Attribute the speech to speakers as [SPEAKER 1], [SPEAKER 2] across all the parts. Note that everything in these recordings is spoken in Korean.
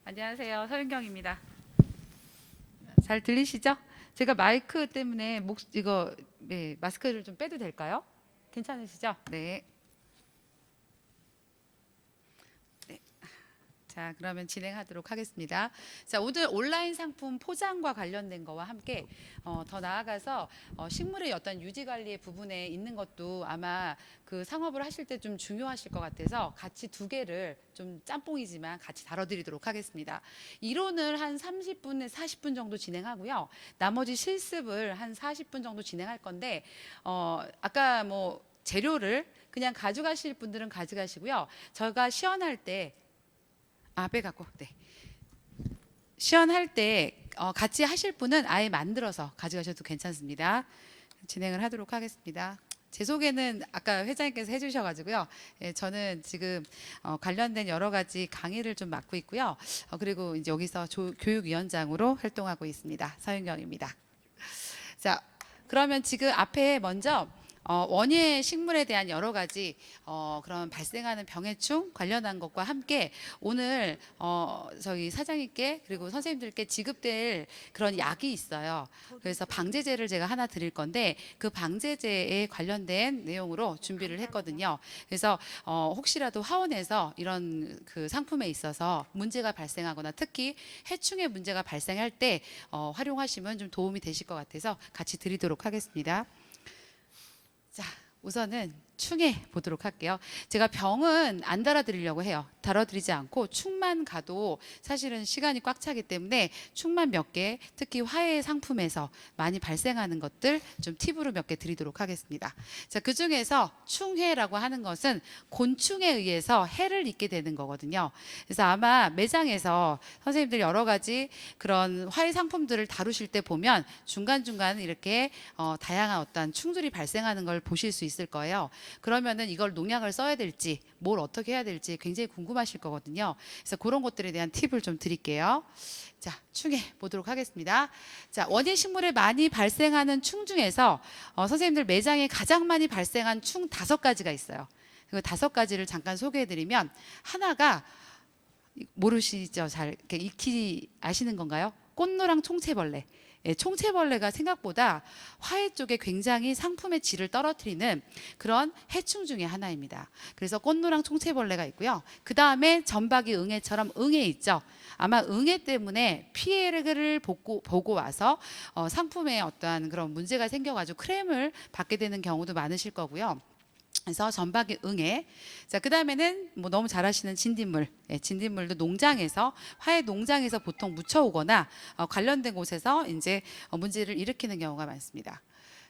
[SPEAKER 1] 안녕하세요. 서윤경입니다. 잘 들리시죠? 제가 마이크 때문에 네, 마스크를 좀 빼도 될까요? 괜찮으시죠? 네. 네. 자, 그러면 진행하도록 하겠습니다. 자, 오늘 온라인 상품 포장과 관련된 거와 함께 더 나아가서 식물의 어떤 유지 관리의 부분에 있는 것도 아마 그 상업을 하실 때 좀 중요하실 것 같아서 같이 두 개를 좀 짬뽕이지만 같이 다뤄드리도록 하겠습니다. 이론을 한 30분에서 40분 정도 진행하고요. 나머지 실습을 한 40분 정도 진행할 건데 아까 뭐 재료를 그냥 가져가실 분들은 가져가시고요. 제가 시연할 때 빼갖고 네. 시연할 때 같이 하실 분은 아예 만들어서 가져가셔도 괜찮습니다. 진행을 하도록 하겠습니다. 제 소개는 아까 회장님께서 해주셔가지고요. 예, 저는 지금 관련된 여러 가지 강의를 좀 맡고 있고요. 그리고 이제 여기서 교육위원장으로 활동하고 있습니다. 서윤경입니다. 자, 그러면 지금 앞에 먼저 원예 식물에 대한 여러 가지 그런 발생하는 병해충 관련한 것과 함께 오늘 저희 사장님께 그리고 선생님들께 지급될 그런 약이 있어요. 그래서 방제제를 제가 하나 드릴 건데 그 방제제에 관련된 내용으로 준비를 했거든요. 그래서 혹시라도 화원에서 이런 그 상품에 있어서 문제가 발생하거나 특히 해충의 문제가 발생할 때 활용하시면 좀 도움이 되실 것 같아서 같이 드리도록 하겠습니다. 자, 우선은 충해 보도록 할게요. 제가 병은 안 달아드리려고 해요. 다뤄드리지 않고 충만 가도 사실은 시간이 꽉 차기 때문에 충만 몇 개, 특히 화해 상품에서 많이 발생하는 것들 좀 팁으로 몇 개 드리도록 하겠습니다. 자, 그 중에서 충해라고 하는 것은 곤충에 의해서 해를 입게 되는 거거든요. 그래서 아마 매장에서 선생님들 여러 가지 그런 화해 상품들을 다루실 때 보면 중간중간 이렇게 다양한 어떤 충들이 발생하는 걸 보실 수 있을 거예요. 그러면은 이걸 농약을 써야 될지 뭘 어떻게 해야 될지 굉장히 궁금하실 거거든요. 그래서 그런 것들에 대한 팁을 좀 드릴게요. 자, 충해 보도록 하겠습니다. 자, 원예 식물에 많이 발생하는 충 중에서 선생님들 매장에 가장 많이 발생한 충 5가지가 있어요. 그 5가지를 잠깐 소개해드리면 하나가 모르시죠? 잘 이렇게 익히 아시는 건가요? 꽃노랑 총채벌레. 예, 총채벌레가 생각보다 화해 쪽에 굉장히 상품의 질을 떨어뜨리는 그런 해충 중에 하나입니다. 그래서 꽃노랑 총채벌레가 있고요. 그 다음에 전박이 응애처럼 응애 있죠. 아마 응애 때문에 피해를 보고 와서 상품에 어떠한 그런 문제가 생겨가지고 크렘을 받게 되는 경우도 많으실 거고요. 그래서 전박이 응애. 자, 그 다음에는 뭐 너무 잘 아시는 진딧물. 예, 진딧물도 농장에서 화해 농장에서 보통 묻혀오거나 관련된 곳에서 이제 문제를 일으키는 경우가 많습니다.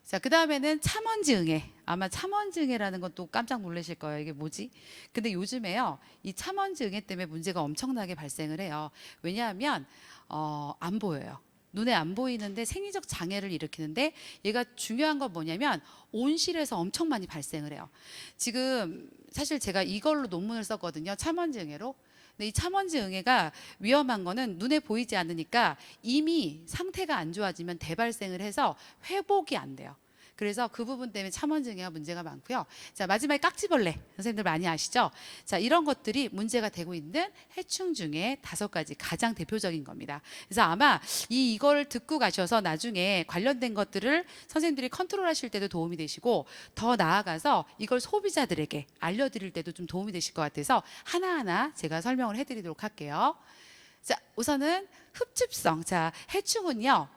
[SPEAKER 1] 자, 그 다음에는 참원지 응애. 아마 참원지 응애라는 것도 깜짝 놀라실 거예요. 이게 뭐지? 근데 요즘에요, 이 참원지 응애 때문에 문제가 엄청나게 발생을 해요. 왜냐하면 안 보여요. 눈에 안 보이는데 생리적 장애를 일으키는데 얘가 중요한 건 뭐냐면 온실에서 엄청 많이 발생을 해요. 지금 사실 제가 이걸로 논문을 썼거든요. 참원지 응애로. 근데 이 참원지 응애가 위험한 거는 눈에 보이지 않으니까 이미 상태가 안 좋아지면 대발생을 해서 회복이 안 돼요. 그래서 그 부분 때문에 참원지 응애가 문제가 많고요. 자, 마지막에 깍지벌레. 선생님들 많이 아시죠? 자, 이런 것들이 문제가 되고 있는 해충 중에 5가지 가장 대표적인 겁니다. 그래서 아마 이걸 듣고 가셔서 나중에 관련된 것들을 선생님들이 컨트롤하실 때도 도움이 되시고 더 나아가서 이걸 소비자들에게 알려드릴 때도 좀 도움이 되실 것 같아서 하나하나 제가 설명을 해드리도록 할게요. 자, 우선은 흡집성. 자, 해충은요,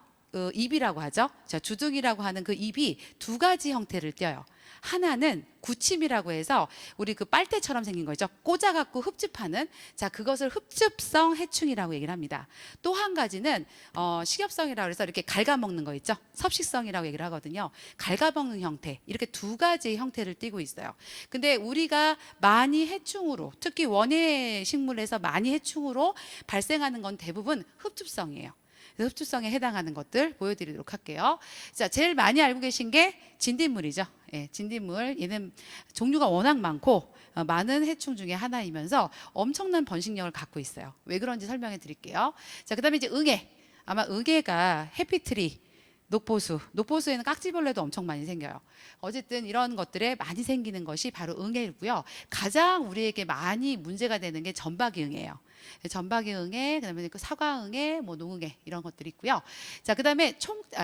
[SPEAKER 1] 입이라고 하죠. 자, 주둥이라고 하는 그 입이 2가지 형태를 띄어요. 하나는 구침이라고 해서 우리 그 빨대처럼 생긴 거 있죠. 꽂아갖고 흡집하는, 자, 그것을 흡집성 해충이라고 얘기를 합니다. 또 한 가지는 식엽성이라고 해서 이렇게 갉아먹는 거 있죠. 섭식성이라고 얘기를 하거든요. 갉아먹는 형태, 이렇게 2가지 형태를 띠고 있어요. 근데 우리가 많이 해충으로, 특히 원예 식물에서 많이 해충으로 발생하는 건 대부분 흡집성이에요. 흡수성에 해당하는 것들 보여드리도록 할게요. 자, 제일 많이 알고 계신 게 진딧물이죠. 예, 진딧물. 얘는 종류가 워낙 많고 많은 해충 중에 하나이면서 엄청난 번식력을 갖고 있어요. 왜 그런지 설명해 드릴게요. 자, 그다음에 이제 응애. 아마 응애가 해피트리 녹보수에는 깍지벌레도 엄청 많이 생겨요. 어쨌든 이런 것들에 많이 생기는 것이 바로 응애고요. 가장 우리에게 많이 문제가 되는 게 전박이응애예요. 전박이응애, 그다음에 그 사과응애, 뭐 농응애 이런 것들이 있고요. 자, 그다음에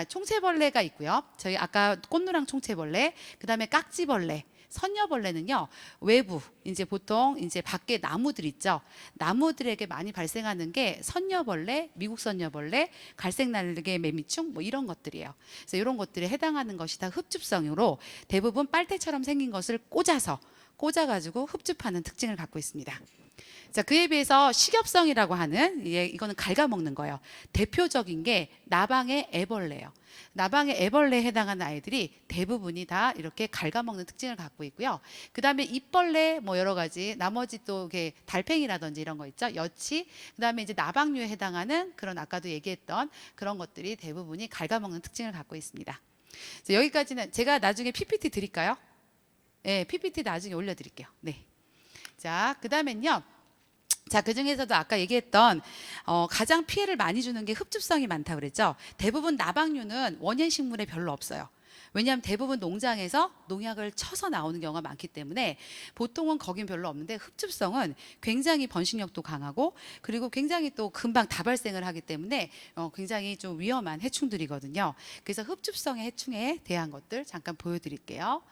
[SPEAKER 1] 총채벌레가 있고요. 저희 아까 꽃노랑 총채벌레, 그다음에 깍지벌레. 선녀벌레는요, 외부, 이제 보통 이제 밖에 나무들 있죠. 나무들에게 많이 발생하는 게 선녀벌레, 미국 선녀벌레, 갈색 날개 매미충 뭐 이런 것들이에요. 그래서 이런 것들에 해당하는 것이 다 흡줍성으로 대부분 빨대처럼 생긴 것을 꽂아가지고 흡줍하는 특징을 갖고 있습니다. 자, 그에 비해서 식엽성이라고 하는, 이거는 갉아먹는 거예요. 대표적인 게 나방의 애벌레예요. 나방의 애벌레에 해당하는 아이들이 대부분이 다 이렇게 갉아먹는 특징을 갖고 있고요. 그 다음에 잎벌레, 뭐 여러 가지, 나머지 또 이렇게 달팽이라든지 이런 거 있죠. 여치, 그 다음에 이제 나방류에 해당하는 그런 아까도 얘기했던 그런 것들이 대부분이 갉아먹는 특징을 갖고 있습니다. 자, 여기까지는 제가 나중에 PPT 드릴까요? 네, PPT 나중에 올려드릴게요. 네. 자, 그 다음엔요. 자, 그 중에서도 아까 얘기했던 가장 피해를 많이 주는 게 흡줍성이 많다고 그랬죠. 대부분 나방류는 원예 식물에 별로 없어요. 왜냐하면 대부분 농장에서 농약을 쳐서 나오는 경우가 많기 때문에 보통은 거긴 별로 없는데, 흡줍성은 굉장히 번식력도 강하고 그리고 굉장히 또 금방 다발생을 하기 때문에 굉장히 좀 위험한 해충들이거든요. 그래서 흡줍성의 해충에 대한 것들 잠깐 보여드릴게요.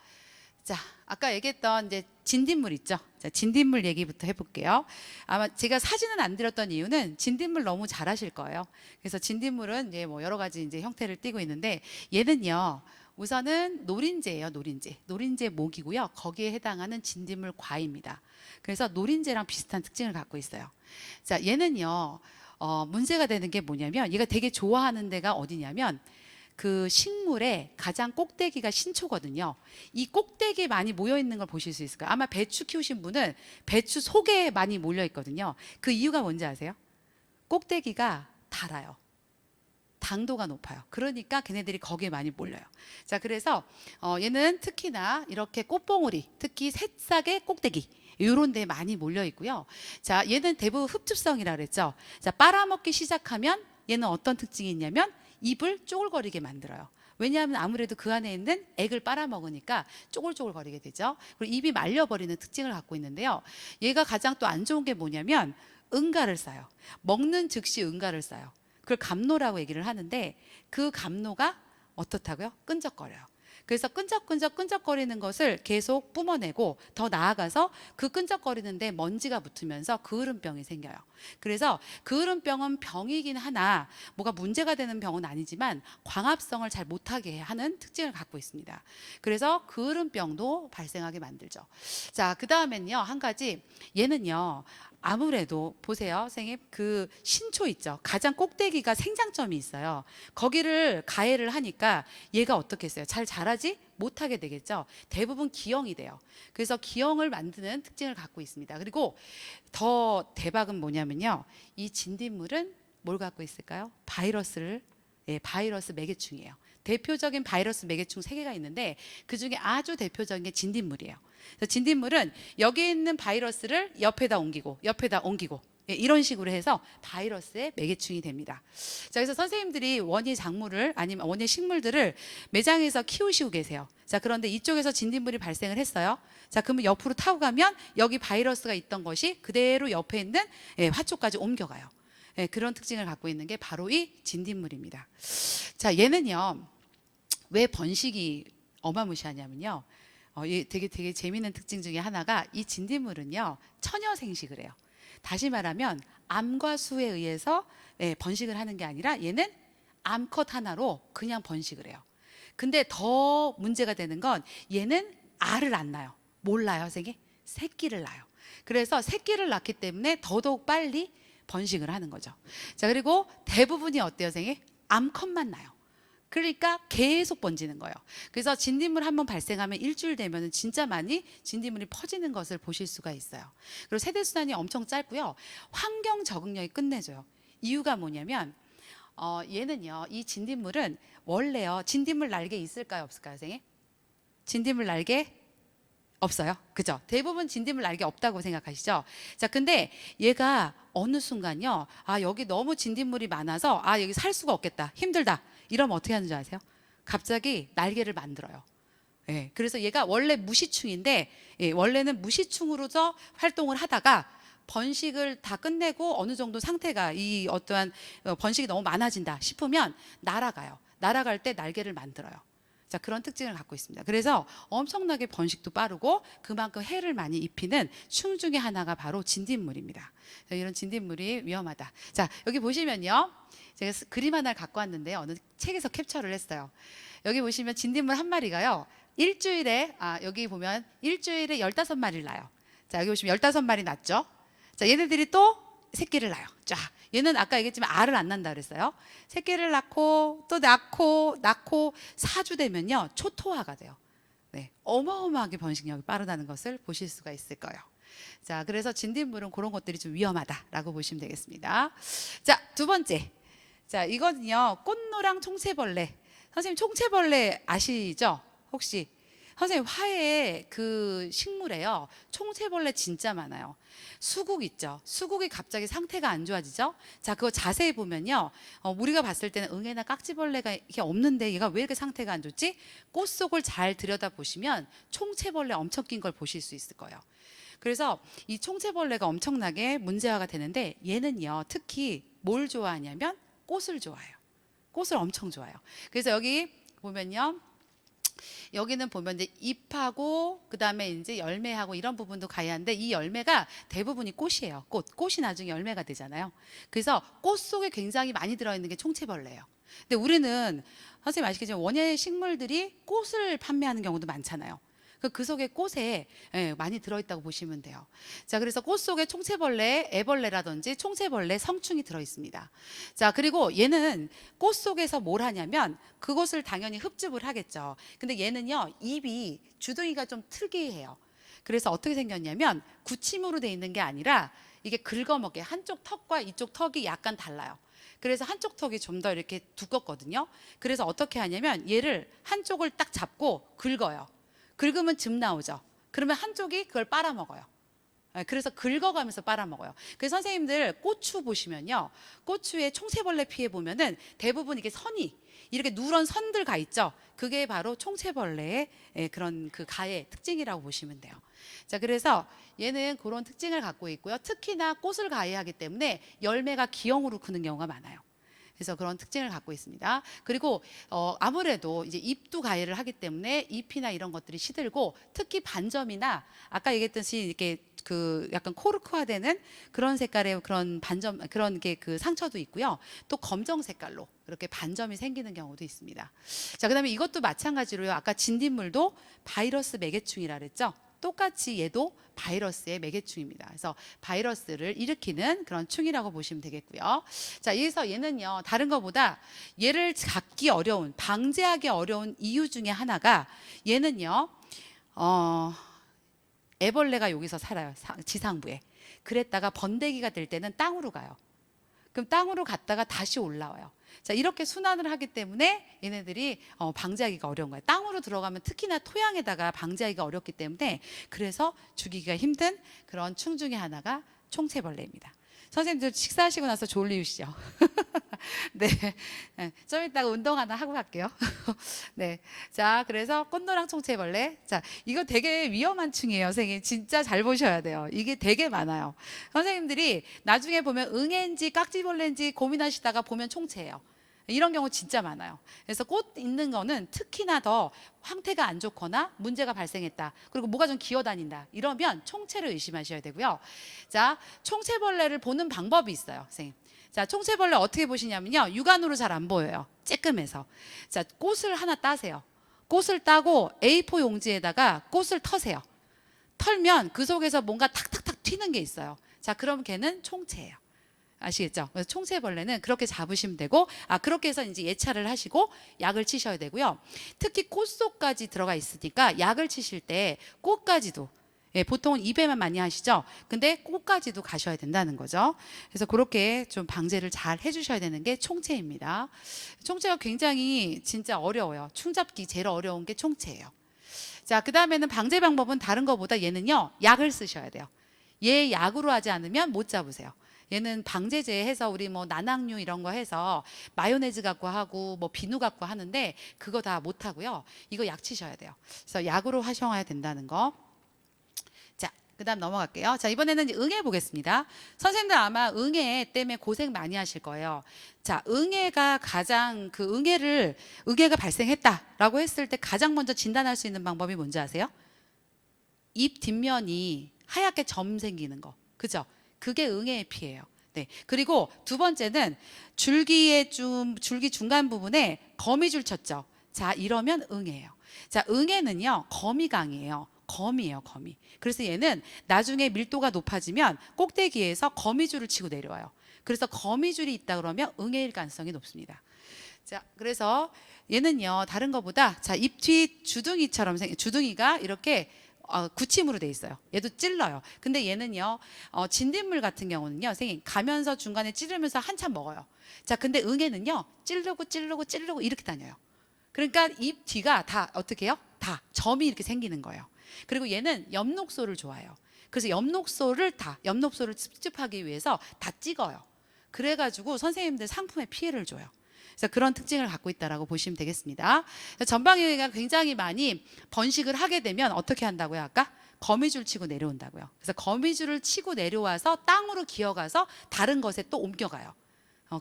[SPEAKER 1] 자, 아까 얘기했던 이제 진딧물 있죠. 자, 진딧물 얘기부터 해볼게요. 아마 제가 사진은 안 드렸던 이유는 진딧물 너무 잘 아실 거예요. 그래서 진딧물은 이제 뭐 여러 가지 이제 형태를 띠고 있는데, 얘는요, 우선은 노린재예요. 노린재 목이고요. 거기에 해당하는 진딧물 과입니다. 그래서 노린재랑 비슷한 특징을 갖고 있어요. 자, 얘는요, 문제가 되는 게 뭐냐면, 얘가 되게 좋아하는 데가 어디냐면, 그 식물의 가장 꼭대기가 신초거든요. 이 꼭대기에 많이 모여 있는 걸 보실 수 있을 거예요. 아마 배추 키우신 분은 배추 속에 많이 몰려 있거든요. 그 이유가 뭔지 아세요? 꼭대기가 달아요. 당도가 높아요. 그러니까 걔네들이 거기에 많이 몰려요. 자, 그래서 얘는 특히나 이렇게 꽃봉오리, 특히 새싹의 꼭대기, 이런 데 많이 몰려 있고요. 자, 얘는 대부분 흡줍성이라 그랬죠. 자, 빨아먹기 시작하면 얘는 어떤 특징이 있냐면 입을 쪼글거리게 만들어요. 왜냐하면 아무래도 그 안에 있는 액을 빨아먹으니까 쪼글쪼글거리게 되죠. 그리고 입이 말려버리는 특징을 갖고 있는데요. 얘가 가장 또 안 좋은 게 뭐냐면 응가를 싸요. 먹는 즉시 응가를 싸요. 그걸 감노라고 얘기를 하는데, 그 감노가 어떻다고요? 끈적거려요. 그래서 끈적거리는 것을 계속 뿜어내고, 더 나아가서 그 끈적거리는데 먼지가 붙으면서 그을음병이 생겨요. 그래서 그을음병은 병이긴 하나 뭐가 문제가 되는 병은 아니지만 광합성을 잘 못하게 하는 특징을 갖고 있습니다. 그래서 그을음병도 발생하게 만들죠. 자, 그 다음엔요, 한 가지, 얘는요, 아무래도 보세요, 선생님, 그 신초 있죠. 가장 꼭대기가 생장점이 있어요. 거기를 가해를 하니까 얘가 어떻게 했어요? 잘 자라지 못하게 되겠죠. 대부분 기형이 돼요. 그래서 기형을 만드는 특징을 갖고 있습니다. 그리고 더 대박은 뭐냐면요, 이 진딧물은 뭘 갖고 있을까요? 바이러스 매개충이에요. 대표적인 바이러스 매개충 3개가 있는데, 그 중에 아주 대표적인 게 진딧물이에요. 진딧물은 여기 있는 바이러스를 옆에다 옮기고 이런 식으로 해서 바이러스의 매개충이 됩니다. 자, 그래서 선생님들이 원예 작물을 아니면 원예 식물들을 매장에서 키우시고 계세요. 자, 그런데 이쪽에서 진딧물이 발생을 했어요. 자, 그러면 옆으로 타고 가면 여기 바이러스가 있던 것이 그대로 옆에 있는 화초까지 옮겨가요. 그런 특징을 갖고 있는 게 바로 이 진딧물입니다. 자, 얘는요, 왜 번식이 어마무시하냐면요, 되게 재미있는 특징 중에 하나가, 이 진딧물은요, 처녀 생식을 해요. 다시 말하면 암과 수에 의해서 번식을 하는 게 아니라 얘는 암컷 하나로 그냥 번식을 해요. 근데 더 문제가 되는 건 얘는 알을 안 낳아요. 뭘 낳아요, 선생님? 새끼를 낳아요. 그래서 새끼를 낳기 때문에 더더욱 빨리 번식을 하는 거죠. 자, 그리고 대부분이 어때요, 선생님? 암컷만 낳아요. 그러니까 계속 번지는 거예요. 그래서 진딧물 한번 발생하면 일주일 되면 진짜 많이 진딧물이 퍼지는 것을 보실 수가 있어요. 그리고 세대 수단이 엄청 짧고요. 환경 적응력이 끝내줘요. 이유가 뭐냐면 얘는요, 이 진딧물은 원래요, 진딧물 날개 있을까요, 없을까요, 선생님? 진딧물 날개 없어요. 그죠? 대부분 진딧물 날개 없다고 생각하시죠? 자, 근데 얘가 어느 순간요, 아 여기 너무 진딧물이 많아서 아 여기 살 수가 없겠다, 힘들다, 이러면 어떻게 하는 줄 아세요? 갑자기 날개를 만들어요. 예, 그래서 얘가 원래 무시충인데, 예, 원래는 무시충으로서 활동을 하다가 번식을 다 끝내고 어느 정도 상태가 이 어떠한 번식이 너무 많아진다 싶으면 날아가요. 날아갈 때 날개를 만들어요. 자, 그런 특징을 갖고 있습니다. 그래서 엄청나게 번식도 빠르고 그만큼 해를 많이 입히는 충 중에 하나가 바로 진딧물입니다. 자, 이런 진딧물이 위험하다. 자, 여기 보시면요, 제가 그림 하나를 갖고 왔는데 어느 책에서 캡처를 했어요. 여기 보시면 진딧물 한 마리가요, 일주일에, 여기 보면 일주일에 15마리를 낳아요. 자, 여기 보시면 15마리 낳죠. 자, 얘네들이 또 새끼를 낳아요. 쫙. 얘는 아까 얘기했지만 알을 안 낳는다 그랬어요. 새끼를 낳고 또 낳고 4주 되면요, 초토화가 돼요. 네, 어마어마하게 번식력이 빠르다는 것을 보실 수가 있을 거예요. 자, 그래서 진딧물은 그런 것들이 좀 위험하다라고 보시면 되겠습니다. 자, 두 번째. 자, 이거는요, 꽃노랑 총채벌레. 선생님, 총채벌레 아시죠? 혹시? 선생님, 화해 그 식물에요, 총채벌레 진짜 많아요. 수국 있죠. 수국이 갑자기 상태가 안 좋아지죠. 자, 그거 자세히 보면요, 우리가 봤을 때는 응애나 깍지벌레가 이게 없는데 얘가 왜 이렇게 상태가 안 좋지? 꽃 속을 잘 들여다 보시면 총채벌레 엄청 낀 걸 보실 수 있을 거예요. 그래서 이 총채벌레가 엄청나게 문제화가 되는데, 얘는요, 특히 뭘 좋아하냐면 꽃을 좋아해요. 꽃을 엄청 좋아해요. 그래서 여기 보면요, 여기는 보면 이제 잎하고 그다음에 이제 열매하고 이런 부분도 가야하는데, 이 열매가 대부분이 꽃이에요. 꽃이 나중에 열매가 되잖아요. 그래서 꽃 속에 굉장히 많이 들어있는 게 총채벌레예요. 근데 우리는 선생님 아시겠지만 원예 식물들이 꽃을 판매하는 경우도 많잖아요. 그 속에 꽃에, 예, 많이 들어있다고 보시면 돼요. 자, 그래서 꽃 속에 총채벌레, 애벌레라든지 총채벌레, 성충이 들어있습니다. 자, 그리고 얘는 꽃 속에서 뭘 하냐면 그것을 당연히 흡집을 하겠죠. 근데 얘는요, 입이 주둥이가 좀 특이해요. 그래서 어떻게 생겼냐면 구침으로 돼 있는 게 아니라 이게 긁어먹게, 한쪽 턱과 이쪽 턱이 약간 달라요. 그래서 한쪽 턱이 좀 더 이렇게 두껍거든요. 그래서 어떻게 하냐면 얘를 한쪽을 딱 잡고 긁어요. 긁으면 즙 나오죠. 그러면 한쪽이 그걸 빨아먹어요. 그래서 긁어가면서 빨아먹어요. 그래서 선생님들 고추 보시면요, 고추에 총채벌레 피해 보면은 대부분 이게 선이 이렇게 누런 선들 가 있죠. 그게 바로 총채벌레의 그런 그 가의 특징이라고 보시면 돼요. 자, 그래서 얘는 그런 특징을 갖고 있고요. 특히나 꽃을 가해하기 때문에 열매가 기형으로 크는 경우가 많아요. 그래서 그런 특징을 갖고 있습니다. 그리고 아무래도 이제 잎도 가해를 하기 때문에 잎이나 이런 것들이 시들고, 특히 반점이나 아까 얘기했듯이 이렇게 그 약간 코르크화되는 그런 색깔의 그런 반점, 그런 게 그 상처도 있고요. 또 검정 색깔로 이렇게 반점이 생기는 경우도 있습니다. 자, 그다음에 이것도 마찬가지로요. 아까 진딧물도 바이러스 매개충이라 그랬죠. 똑같이 얘도 바이러스의 매개충입니다. 그래서 바이러스를 일으키는 그런 충이라고 보시면 되겠고요. 자, 여기서 얘는요, 다른 것보다 얘를 잡기 어려운, 방제하기 어려운 이유 중에 하나가, 얘는요, 애벌레가 여기서 살아요. 지상부에. 그랬다가 번데기가 될 때는 땅으로 가요. 그럼 땅으로 갔다가 다시 올라와요. 자, 이렇게 순환을 하기 때문에 얘네들이 방제하기가 어려운 거예요. 땅으로 들어가면 특히나 토양에다가 방제하기가 어렵기 때문에, 그래서 죽이기가 힘든 그런 충 중에 하나가 총채벌레입니다. 선생님들 식사하시고 나서 졸리우시죠? 네. 네. 좀 이따가 운동 하나 하고 갈게요. 네. 자, 그래서 꽃노랑 총채벌레. 자, 이거 되게 위험한 충이에요. 선생님 진짜 잘 보셔야 돼요. 이게 되게 많아요. 선생님들이 나중에 보면 응애인지 깍지벌레인지 고민하시다가 보면 총채예요. 이런 경우 진짜 많아요. 그래서 꽃 있는 거는 특히나 더 상태가 안 좋거나 문제가 발생했다, 그리고 뭐가 좀 기어다닌다, 이러면 총채를 의심하셔야 되고요. 자, 총채벌레를 보는 방법이 있어요, 선생님. 자, 총채벌레 어떻게 보시냐면요, 육안으로 잘 안 보여요. 쬐끔해서. 자, 꽃을 하나 따세요. 꽃을 따고 A4 용지에다가 꽃을 터세요. 털면 그 속에서 뭔가 탁탁탁 튀는 게 있어요. 자, 그럼 걔는 총채예요. 아시겠죠? 그래서 총채벌레는 그렇게 잡으시면 되고, 그렇게 해서 이제 예찰을 하시고 약을 치셔야 되고요. 특히 꽃 속까지 들어가 있으니까 약을 치실 때 꽃까지도, 예, 보통은 입에만 많이 하시죠. 근데 꽃까지도 가셔야 된다는 거죠. 그래서 그렇게 좀 방제를 잘 해주셔야 되는 게 총채입니다. 총채가 굉장히 진짜 어려워요. 충 잡기 제일 어려운 게 총채예요. 자, 그 다음에는 방제 방법은 다른 것보다 얘는요, 약을 쓰셔야 돼요. 얘 약으로 하지 않으면 못 잡으세요. 얘는 방제제 해서 우리 뭐 난황류 이런 거 해서 마요네즈 갖고 하고 뭐 비누 갖고 하는데 그거 다 못 하고요. 이거 약 치셔야 돼요. 그래서 약으로 하셔야 된다는 거. 자, 그다음 넘어갈게요. 자, 이번에는 이제 응애 보겠습니다. 선생님들 아마 응애 때문에 고생 많이 하실 거예요. 자, 응애가 가장 그 응애가 발생했다라고 했을 때 가장 먼저 진단할 수 있는 방법이 뭔지 아세요? 입 뒷면이 하얗게 점 생기는 거. 그죠? 그게 응애의 피예요. 네. 그리고 두 번째는 줄기 중간 부분에 거미줄 쳤죠. 자, 이러면 응애예요. 자, 응애는요, 거미강이에요. 거미예요, 거미. 그래서 얘는 나중에 밀도가 높아지면 꼭대기에서 거미줄을 치고 내려와요. 그래서 거미줄이 있다 그러면 응애일 가능성이 높습니다. 자, 그래서 얘는요, 다른 것보다 자, 입 뒤 주둥이가 이렇게 굳힘으로 돼 있어요. 얘도 찔러요. 근데 얘는요, 진딧물 같은 경우는요, 선생님 가면서 중간에 찌르면서 한참 먹어요. 자, 근데 응애는요, 찌르고 이렇게 다녀요. 그러니까 입 뒤가 다 어떻게 해요? 다 점이 이렇게 생기는 거예요. 그리고 얘는 엽록소를 좋아해요. 그래서 엽록소를 습집하기 위해서 다 찍어요. 그래가지고 선생님들 상품에 피해를 줘요. 그래서 그런 특징을 갖고 있다라고 보시면 되겠습니다. 전방위가 굉장히 많이 번식을 하게 되면 어떻게 한다고요? 아까 거미줄 치고 내려온다고요. 그래서 거미줄을 치고 내려와서 땅으로 기어가서 다른 것에 또 옮겨가요.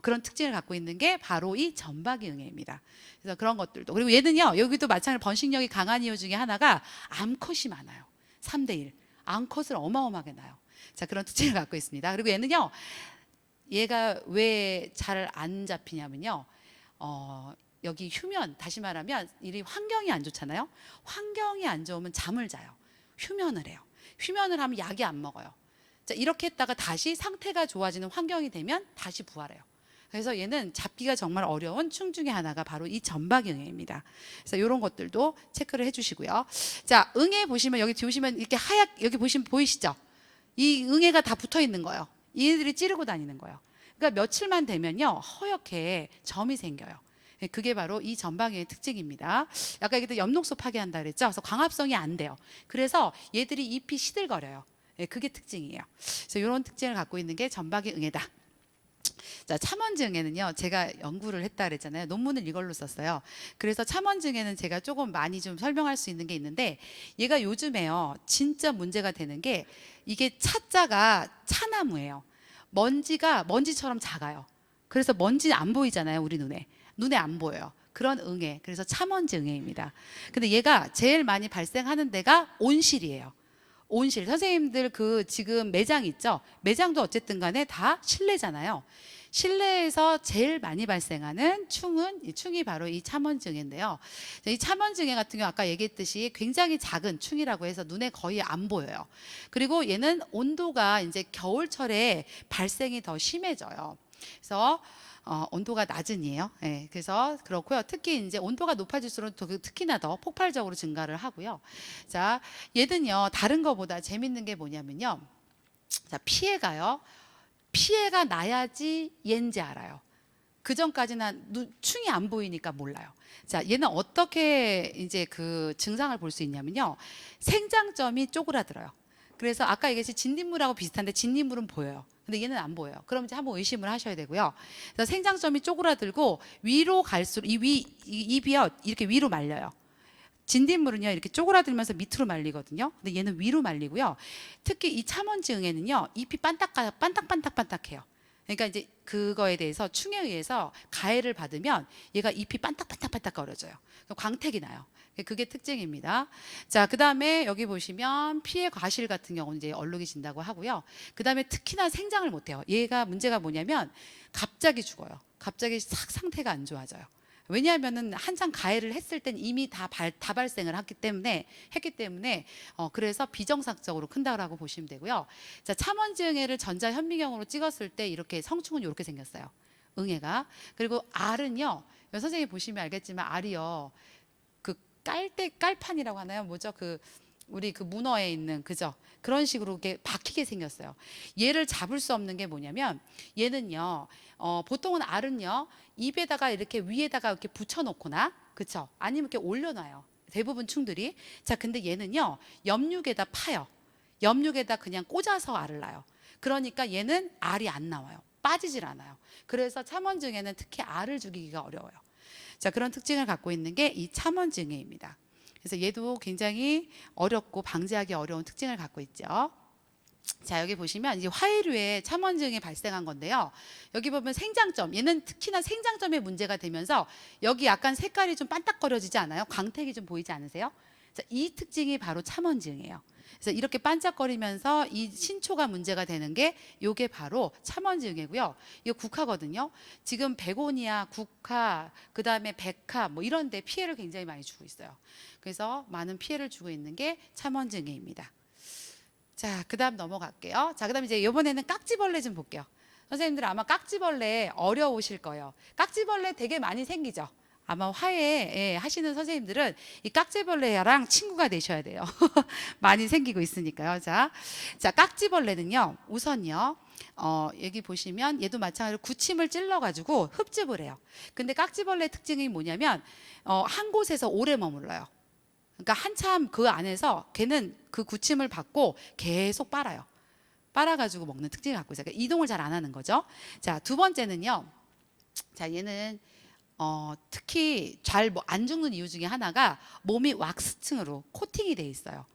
[SPEAKER 1] 그런 특징을 갖고 있는 게 바로 이 점박이응애입니다. 그래서 그런 것들도. 그리고 얘는요, 여기도 마찬가지로 번식력이 강한 이유 중에 하나가 암컷이 많아요. 3대1. 암컷을 어마어마하게 낳아요. 자, 그런 특징을 갖고 있습니다. 그리고 얘는요, 얘가 왜 잘 안 잡히냐면요, 여기 휴면, 다시 말하면 이 환경이 안 좋잖아요. 환경이 안 좋으면 잠을 자요. 휴면을 해요. 휴면을 하면 약이 안 먹어요. 자, 이렇게 했다가 다시 상태가 좋아지는 환경이 되면 다시 부활해요. 그래서 얘는 잡기가 정말 어려운 충 중에 하나가 바로 이 점박이응애입니다. 그래서 이런 것들도 체크를 해주시고요. 자, 응애 보시면 여기 보시면 이렇게 여기 보시면 보이시죠? 이 응애가 다 붙어 있는 거예요. 얘들이 찌르고 다니는 거예요. 그러니까 며칠만 되면요, 허옇게 점이 생겨요. 그게 바로 이 점박이의 특징입니다. 아까 얘기했던 엽록소 파괴한다 그랬죠? 그래서 광합성이 안 돼요. 그래서 얘들이 잎이 시들거려요. 그게 특징이에요. 그래서 이런 특징을 갖고 있는 게 점박이응애다. 자, 참원증에는요, 제가 연구를 했다 그랬잖아요. 논문을 이걸로 썼어요. 그래서 참원증에는 제가 조금 많이 좀 설명할 수 있는 게 있는데, 얘가 요즘에요, 진짜 문제가 되는 게 이게 차자가 차나무예요. 먼지가 먼지처럼 작아요. 그래서 먼지 안 보이잖아요, 우리 눈에 안 보여요. 그런 응애, 그래서 참원지 응애입니다. 근데 얘가 제일 많이 발생하는 데가 온실이에요. 온실. 선생님들 그 지금 매장 있죠? 매장도 어쨌든 간에 다 실내잖아요. 실내에서 제일 많이 발생하는 이 충이 바로 이 참원증인데요. 이 참원증에 같은 경우 아까 얘기했듯이 굉장히 작은 충이라고 해서 눈에 거의 안 보여요. 그리고 얘는 온도가 이제 겨울철에 발생이 더 심해져요. 그래서 온도가 낮은 이에요. 네, 그래서 그렇고요. 특히 이제 온도가 높아질수록 특히나 더 폭발적으로 증가를 하고요. 자, 얘는요, 다른 거보다 재밌는 게 뭐냐면요. 자, 피해가 나야지 얘인지 알아요. 그 전까지는 충이 안 보이니까 몰라요. 자, 얘는 어떻게 이제 그 증상을 볼 수 있냐면요. 생장점이 쪼그라들어요. 그래서 아까 얘기했듯이 진딧물하고 비슷한데 진딧물은 보여요. 근데 얘는 안 보여요. 그럼 이제 한번 의심을 하셔야 되고요. 그래서 생장점이 쪼그라들고 위로 갈수록 입이요, 이렇게 위로 말려요. 진딧물은요, 이렇게 쪼그라들면서 밑으로 말리거든요. 근데 얘는 위로 말리고요. 특히 이 참원지응애는요, 잎이 반딱반딱해요. 그러니까 이제 그거에 대해서 충에 의해서 가해를 받으면 얘가 잎이 반딱반딱 거려져요. 광택이 나요. 그게 특징입니다. 자, 그 다음에 여기 보시면 피해 과실 같은 경우는 이제 얼룩이 진다고 하고요. 그 다음에 특히나 생장을 못해요. 얘가 문제가 뭐냐면 갑자기 죽어요. 갑자기 싹 상태가 안 좋아져요. 왜냐하면은 한창 가해를 했을 땐 이미 다 발생을 했기 때문에 그래서 비정상적으로 큰다고 보시면 되고요. 자, 참원지응애를 전자현미경으로 찍었을 때 이렇게 성충은 이렇게 생겼어요. 응애가. 그리고 알은요. 선생님 보시면 알겠지만 알이요. 그 깔판이라고 하나요? 뭐죠? 우리 그 문어에 있는 그죠? 그런 식으로 이렇게 박히게 생겼어요. 얘를 잡을 수 없는 게 뭐냐면 얘는요. 보통은 알은요. 입에다가 이렇게 위에다가 이렇게 붙여놓거나 그쵸? 아니면 이렇게 올려놔요. 대부분 충들이. 자, 근데 얘는요. 엽육에다 파요. 엽육에다 그냥 꽂아서 알을 낳아요. 그러니까 얘는 알이 안 나와요. 빠지질 않아요. 그래서 참원증에는 특히 알을 죽이기가 어려워요. 자, 그런 특징을 갖고 있는 게 이 참원증에입니다. 그래서 얘도 굉장히 어렵고 방지하기 어려운 특징을 갖고 있죠. 자, 여기 보시면 이제 화해류에 참원증이 발생한 건데요. 여기 보면 생장점, 얘는 특히나 생장점에 문제가 되면서 여기 약간 색깔이 좀 반딱거려지지 않아요? 광택이 좀 보이지 않으세요? 자, 이 특징이 바로 참원증이에요. 그래서 이렇게 반짝거리면서 이 신초가 문제가 되는 게 요게 바로 참원증이고요. 이거 국화거든요. 지금 베고니아, 국화, 그다음에 백화 뭐 이런 데 피해를 굉장히 많이 주고 있어요. 그래서 많은 피해를 주고 있는 게 참원증이입니다. 자, 그다음 넘어갈게요. 자, 그다음 이제 이번에는 깍지벌레 좀 볼게요. 선생님들 아마 깍지벌레 어려우실 거예요. 깍지벌레 되게 많이 생기죠. 아마 화해 하시는 선생님들은 이 깍지벌레랑 친구가 되셔야 돼요. 많이 생기고 있으니까요. 자, 깍지벌레는요. 우선요. 여기 보시면 얘도 마찬가지로 구침을 찔러가지고 흡집을 해요. 근데 깍지벌레 특징이 뭐냐면 한 곳에서 오래 머물러요. 그러니까 한참 그 안에서 걔는 그 구침을 받고 계속 빨아요. 빨아가지고 먹는 특징을 갖고 있어요. 그러니까 이동을 잘 안 하는 거죠. 자, 두 번째는요. 자, 얘는 특히 잘 안 죽는 이유 중에 하나가 몸이 왁스층으로 코팅이 돼 있어요.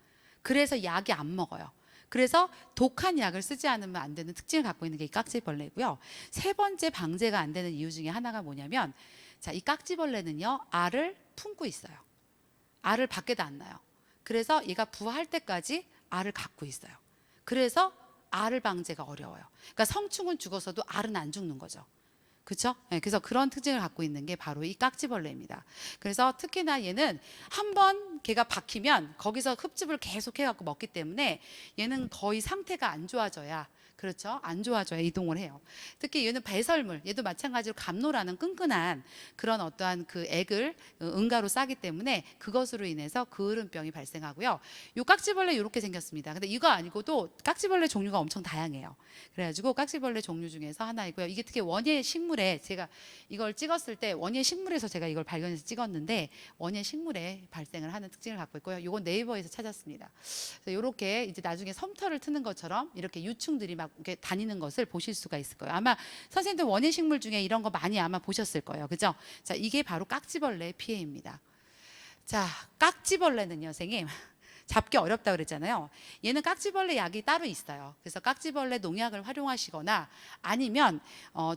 [SPEAKER 1] 그래서 약이 안 먹어요. 그래서 독한 약을 쓰지 않으면 안 되는 특징을 갖고 있는 게 이 깍지벌레고요. 세 번째 방제가 안 되는 이유 중에 하나가 뭐냐면, 자, 이 깍지벌레는요, 알을 품고 있어요. 알을 밖에다 안 놔요. 그래서 얘가 부화할 때까지 알을 갖고 있어요. 그래서 알을 방제가 어려워요. 그러니까 성충은 죽어서도 알은 안 죽는 거죠. 그렇죠? 네, 그래서 그런 특징을 갖고 있는 게 바로 이 깍지벌레입니다. 그래서 특히나 얘는 한번 걔가 박히면 거기서 흡집을 계속 해갖고 먹기 때문에 얘는 거의 상태가 안 좋아져야, 그렇죠? 안 좋아져야 이동을 해요. 특히 얘는 배설물, 얘도 마찬가지로 감로라는 끈끈한 그런 어떠한 그 액을 응가로 싸기 때문에 그것으로 인해서 그을음병이 발생하고요. 요 깍지벌레 이렇게 생겼습니다. 근데 이거 아니고도 깍지벌레 종류가 엄청 다양해요. 그래가지고 깍지벌레 종류 중에서 하나이고요. 이게 특히 원예 식물에, 제가 이걸 찍었을 때 원예 식물에서 제가 이걸 발견해서 찍었는데 원예 식물에 발생을 하는 특징을 갖고 있고요. 이건 네이버에서 찾았습니다. 그래서 이렇게 이제 나중에 솜털을 트는 것처럼 이렇게 유충들이 막 이렇게 다니는 것을 보실 수가 있을 거예요. 아마 선생님들 원예 식물 중에 이런 거 많이 아마 보셨을 거예요. 그죠? 자, 이게 바로 깍지벌레의 피해입니다. 자, 깍지벌레는요, 선생님. 잡기 어렵다 그랬잖아요. 얘는 깍지벌레 약이 따로 있어요. 그래서 깍지벌레 농약을 활용하시거나 아니면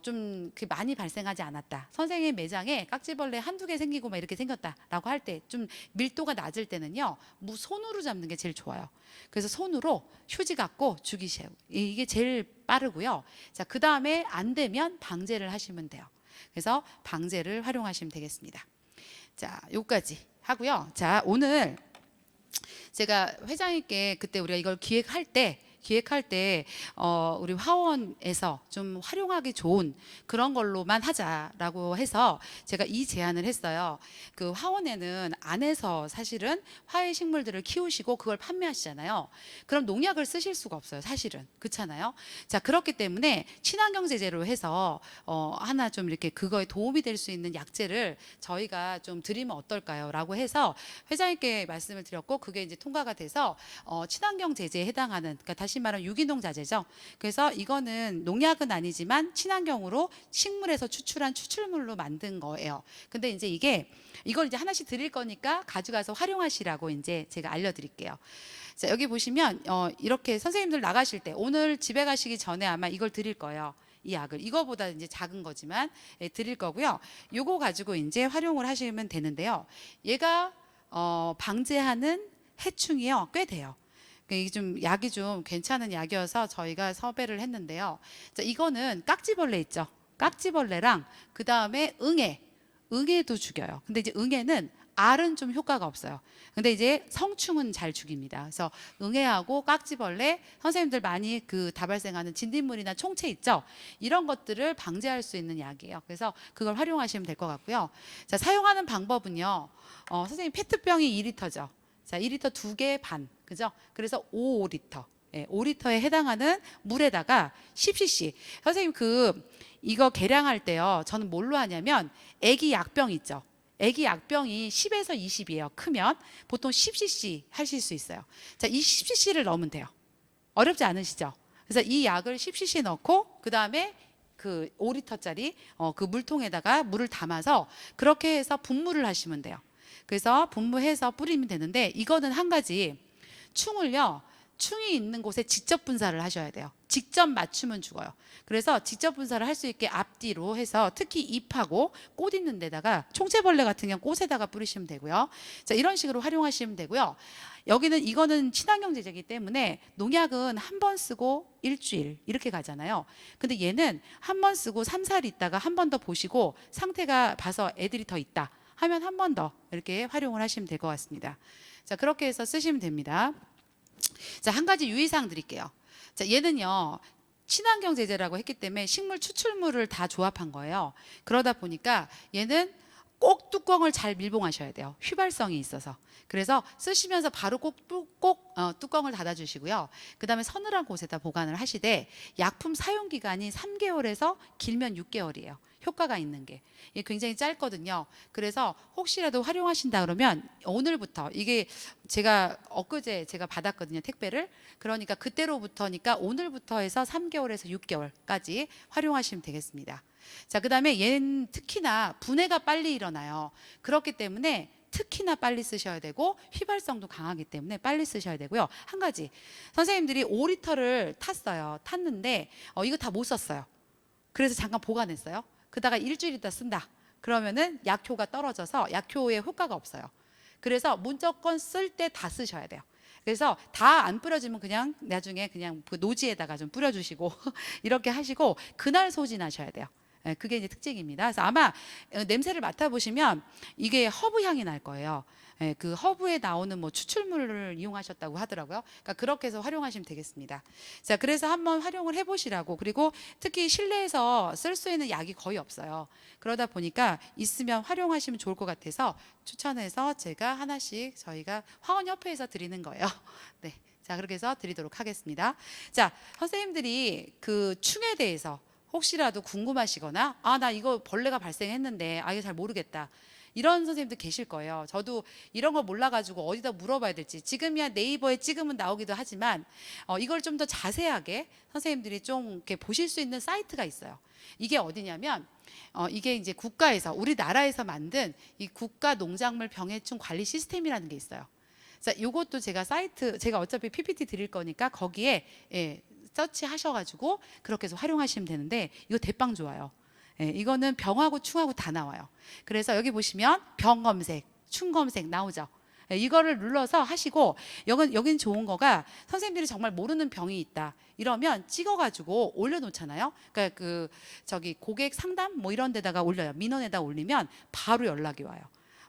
[SPEAKER 1] 좀 많이 발생하지 않았다. 선생님 매장에 깍지벌레 한두 개 생기고 막 이렇게 생겼다라고 할 때 좀 밀도가 낮을 때는요. 손으로 잡는 게 제일 좋아요. 그래서 손으로 휴지 갖고 죽이세요. 이게 제일 빠르고요. 자, 그다음에 안 되면 방제를 하시면 돼요. 그래서 방제를 활용하시면 되겠습니다. 자, 요까지 하고요. 자, 오늘 제가 회장님께 그때 우리가 이걸 기획할 때 우리 화원에서 좀 활용하기 좋은 그런 걸로만 하자라고 해서 제가 이 제안을 했어요. 그 화원에는 안에서 사실은 화훼 식물들을 키우시고 그걸 판매하시잖아요. 그럼 농약을 쓰실 수가 없어요. 사실은. 그렇잖아요. 자, 그렇기 때문에 친환경 제재로 해서 하나 좀 이렇게 그거에 도움이 될 수 있는 약재를 저희가 좀 드리면 어떨까요? 라고 해서 회장님께 말씀을 드렸고 그게 이제 통과가 돼서 친환경 제재에 해당하는, 그러니까 다시 말하면 유기농 자재죠. 그래서 이거는 농약은 아니지만 친환경으로 식물에서 추출한 추출물로 만든 거예요. 근데 이제 이걸 이제 하나씩 드릴 거니까 가져가서 활용하시라고 이제 제가 알려드릴게요. 자, 여기 보시면 이렇게 선생님들 나가실 때 오늘 집에 가시기 전에 아마 이걸 드릴 거예요. 이 약을 이거보다 이제 작은 거지만 드릴 거고요. 요거 가지고 이제 활용을 하시면 되는데요. 얘가 방제하는 해충이요 꽤 돼요. 이게 좀 약이 좀 괜찮은 약이어서 저희가 섭외를 했는데요. 자, 이거는 깍지벌레 있죠. 깍지벌레랑 그 다음에 응애도 죽여요. 근데 이제 응애는 알은 좀 효과가 없어요. 근데 이제 성충은 잘 죽입니다. 그래서 응애하고 깍지벌레, 선생님들 많이 다 발생하는 진딧물이나 총체 있죠. 이런 것들을 방제할 수 있는 약이에요. 그래서 그걸 활용하시면 될 것 같고요. 자, 사용하는 방법은요. 선생님 페트병이 2리터죠. 자, 2리터 2개 반, 그죠? 그래서 5리터. 5리터에 해당하는 물에다가 10cc. 선생님 이거 계량할 때요. 저는 뭘로 하냐면 애기 약병 있죠. 애기 약병이 10에서 20이에요. 크면 보통 10cc 하실 수 있어요. 자, 이 10cc를 넣으면 돼요. 어렵지 않으시죠? 그래서 이 약을 10cc 넣고 그 다음에 그 5리터짜리 그 물통에다가 물을 담아서 그렇게 해서 분무를 하시면 돼요. 그래서 분무해서 뿌리면 되는데 이거는 한 가지 충을요. 충이 있는 곳에 직접 분사를 하셔야 돼요. 직접 맞추면 죽어요. 그래서 직접 분사를 할 수 있게 앞뒤로 해서 특히 잎하고 꽃 있는 데다가 총체벌레 같은 경우 꽃에다가 뿌리시면 되고요. 자, 이런 식으로 활용하시면 되고요. 여기는 이거는 친환경 제제이기 때문에 농약은 한 번 쓰고 일주일 이렇게 가잖아요. 근데 얘는 한 번 쓰고 3, 4일 있다가 한 번 더 보시고 상태가 봐서 애들이 더 있다 하면 한 번 더 이렇게 활용을 하시면 될 것 같습니다. 자, 그렇게 해서 쓰시면 됩니다. 자, 한 가지 유의사항 드릴게요. 자, 얘는요. 친환경 제재라고 했기 때문에 식물 추출물을 다 조합한 거예요. 그러다 보니까 얘는 꼭 뚜껑을 잘 밀봉하셔야 돼요. 휘발성이 있어서. 그래서 쓰시면서 바로 꼭 뚜껑을 닫아주시고요. 그 다음에 서늘한 곳에다 보관을 하시되 약품 사용 기간이 3개월에서 길면 6개월이에요. 효과가 있는 게. 이게 굉장히 짧거든요. 그래서 혹시라도 활용하신다 그러면 오늘부터 이게 제가 엊그제 제가 받았거든요. 택배를. 그러니까 그때로부터니까 오늘부터 해서 3개월에서 6개월까지 활용하시면 되겠습니다. 자, 그 다음에 얘는 특히나 분해가 빨리 일어나요. 그렇기 때문에 특히나 빨리 쓰셔야 되고 휘발성도 강하기 때문에 빨리 쓰셔야 되고요. 한 가지 선생님들이 5리터를 탔는데 이거 다 못 썼어요. 그래서 잠깐 보관했어요. 그다가 일주일 있다 쓴다. 그러면은 약효가 떨어져서 약효의 효과가 없어요. 그래서 무조건 쓸 때 다 쓰셔야 돼요. 그래서 다 안 뿌려지면 그냥 나중에 그냥 그 노지에다가 좀 뿌려주시고 이렇게 하시고 그날 소진하셔야 돼요. 그게 이제 특징입니다. 그래서 아마 냄새를 맡아보시면 이게 허브 향이 날 거예요. 그 허브에 나오는 뭐 추출물을 이용하셨다고 하더라고요. 그러니까 그렇게 해서 활용하시면 되겠습니다. 자, 그래서 한번 활용을 해보시라고. 그리고 특히 실내에서 쓸 수 있는 약이 거의 없어요. 그러다 보니까 있으면 활용하시면 좋을 것 같아서 추천해서 제가 하나씩 저희가 화원협회에서 드리는 거예요. 네, 자, 그렇게 해서 드리도록 하겠습니다. 자, 선생님들이 그 충에 대해서 혹시라도 궁금하시거나 나 이거 벌레가 발생했는데 이거 잘 모르겠다. 이런 선생님들 계실 거예요. 저도 이런 걸 몰라가지고 어디다 물어봐야 될지 지금이야 네이버에 찍으면 나오기도 하지만 이걸 좀 더 자세하게 선생님들이 좀 이렇게 보실 수 있는 사이트가 있어요. 이게 어디냐면 이게 이제 국가에서 우리나라에서 만든 이 국가 농작물 병해충 관리 시스템이라는 게 있어요. 자, 이것도 제가 제가 어차피 PPT 드릴 거니까 거기에 서치하셔가지고 그렇게 해서 활용하시면 되는데 이거 대빵 좋아요. 이거는 병하고 충하고 다 나와요. 그래서 여기 보시면 병 검색, 충 검색 나오죠. 이거를 눌러서 하시고 여긴 좋은 거가 선생님들이 정말 모르는 병이 있다 이러면 찍어가지고 올려놓잖아요. 그러니까 저기 고객 상담 뭐 이런 데다가 올려요. 민원에다 올리면 바로 연락이 와요.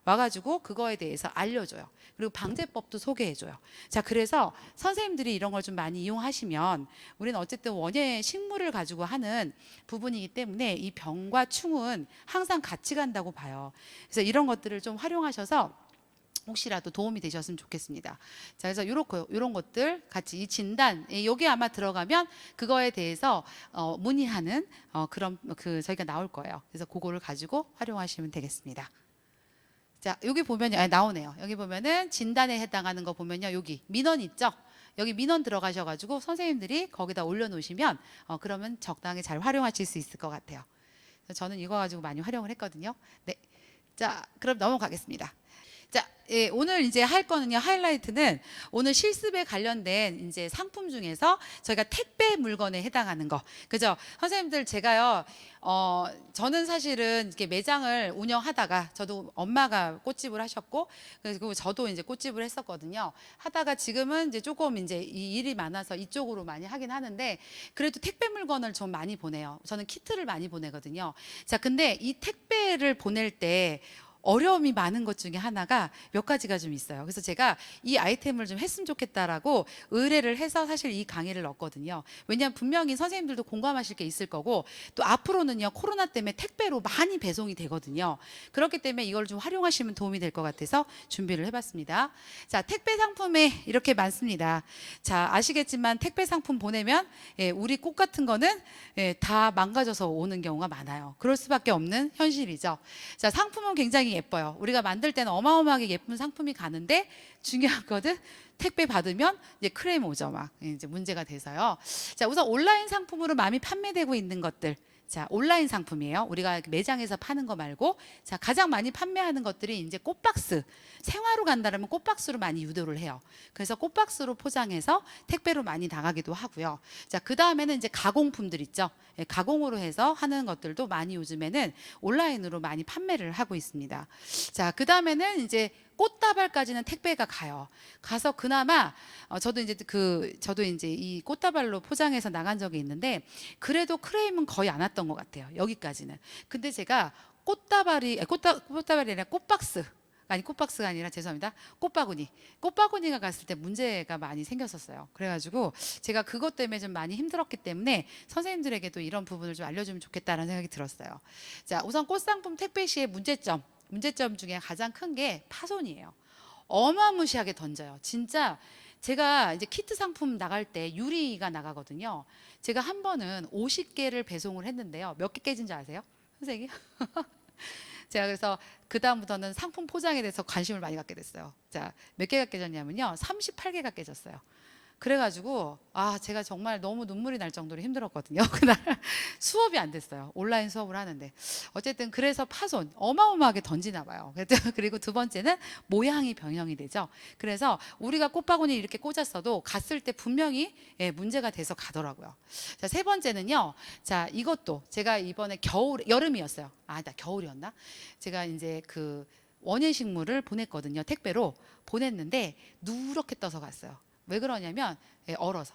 [SPEAKER 1] 와가지고 그거에 대해서 알려줘요. 그리고 방제법도 소개해줘요. 자, 그래서 선생님들이 이런 걸 좀 많이 이용하시면 우리는 어쨌든 원예 식물을 가지고 하는 부분이기 때문에 이 병과 충은 항상 같이 간다고 봐요. 그래서 이런 것들을 좀 활용하셔서 혹시라도 도움이 되셨으면 좋겠습니다. 자, 그래서 이런 것들 같이 이 진단 여기 아마 들어가면 그거에 대해서 문의하는 그런 저희가 나올 거예요. 그래서 그거를 가지고 활용하시면 되겠습니다. 자, 여기 보면요. 나오네요. 여기 보면은 진단에 해당하는 거 보면요. 여기 민원 있죠? 여기 민원 들어가셔가지고 선생님들이 거기다 올려놓으시면 그러면 적당히 잘 활용하실 수 있을 것 같아요. 저는 이거 가지고 많이 활용을 했거든요. 네. 자, 그럼 넘어가겠습니다. 자, 오늘 이제 할 거는요. 하이라이트는 오늘 실습에 관련된 이제 상품 중에서 저희가 택배 물건에 해당하는 거. 그죠? 선생님들 제가요. 저는 사실은 이렇게 매장을 운영하다가 저도 엄마가 꽃집을 하셨고 그리고 저도 이제 꽃집을 했었거든요. 하다가 지금은 이제 조금 이제 이 일이 많아서 이쪽으로 많이 하긴 하는데 그래도 택배 물건을 좀 많이 보내요. 저는 키트를 많이 보내거든요. 자, 근데 이 택배를 보낼 때 어려움이 많은 것 중에 하나가 몇 가지가 좀 있어요. 그래서 제가 이 아이템을 좀 했으면 좋겠다라고 의뢰를 해서 사실 이 강의를 넣었거든요. 왜냐하면 분명히 선생님들도 공감하실 게 있을 거고 또 앞으로는요 코로나 때문에 택배로 많이 배송이 되거든요. 그렇기 때문에 이걸 좀 활용하시면 도움이 될 것 같아서 준비를 해봤습니다. 자, 택배 상품에 이렇게 많습니다. 자, 아시겠지만 택배 상품 보내면 우리 꽃 같은 거는 다 망가져서 오는 경우가 많아요. 그럴 수밖에 없는 현실이죠. 자, 상품은 굉장히 굉장히 예뻐요. 우리가 만들 때는 어마어마하게 예쁜 상품이 가는데 중요한 거는 택배 받으면 이제 크레임 오죠. 막 이제 문제가 돼서요. 자, 우선 온라인 상품으로 많이 판매되고 있는 것들. 자, 온라인 상품이에요. 우리가 매장에서 파는 거 말고, 자, 가장 많이 판매하는 것들이 이제 꽃박스. 생화로 간다면 꽃박스로 많이 유도를 해요. 그래서 꽃박스로 포장해서 택배로 많이 나가기도 하고요. 자, 그 다음에는 이제 가공품들 있죠. 예, 가공으로 해서 하는 것들도 많이 요즘에는 온라인으로 많이 판매를 하고 있습니다. 자, 그 다음에는 이제 꽃다발까지는 택배가 가요. 가서 그나마 저도 이제 이 꽃다발로 포장해서 나간 적이 있는데 그래도 크레임은 거의 안 왔던 것 같아요. 여기까지는. 근데 제가 꽃다발이 아니라 꽃박스. 아니 꽃박스가 아니라 죄송합니다. 꽃바구니가 갔을 때 문제가 많이 생겼었어요. 그래가지고 제가 그것 때문에 좀 많이 힘들었기 때문에 선생님들에게도 이런 부분을 좀 알려주면 좋겠다는 생각이 들었어요. 자, 우선 꽃상품 택배 시의 문제점 중에 가장 큰 게 파손이에요. 어마무시하게 던져요. 진짜 제가 이제 키트 상품 나갈 때 유리가 나가거든요. 제가 한 번은 50개를 배송을 했는데요. 몇 개 깨진 줄 아세요? 선생님? 제가 그래서 그다음부터는 상품 포장에 대해서 관심을 많이 갖게 됐어요. 자, 몇 개가 깨졌냐면요. 38개가 깨졌어요. 그래가지고 제가 정말 너무 눈물이 날 정도로 힘들었거든요. 그날 수업이 안 됐어요. 온라인 수업을 하는데 어쨌든 그래서 파손 어마어마하게 던지나 봐요. 그리고 두 번째는 모양이 변형이 되죠. 그래서 우리가 꽃바구니 이렇게 꽂았어도 갔을 때 분명히 문제가 돼서 가더라고요. 자, 세 번째는요. 자, 이것도 제가 이번에 여름이었어요. 나 겨울이었나? 제가 이제 그 원예식물을 보냈거든요. 택배로 보냈는데 누렇게 떠서 갔어요. 왜 그러냐면 얼어서.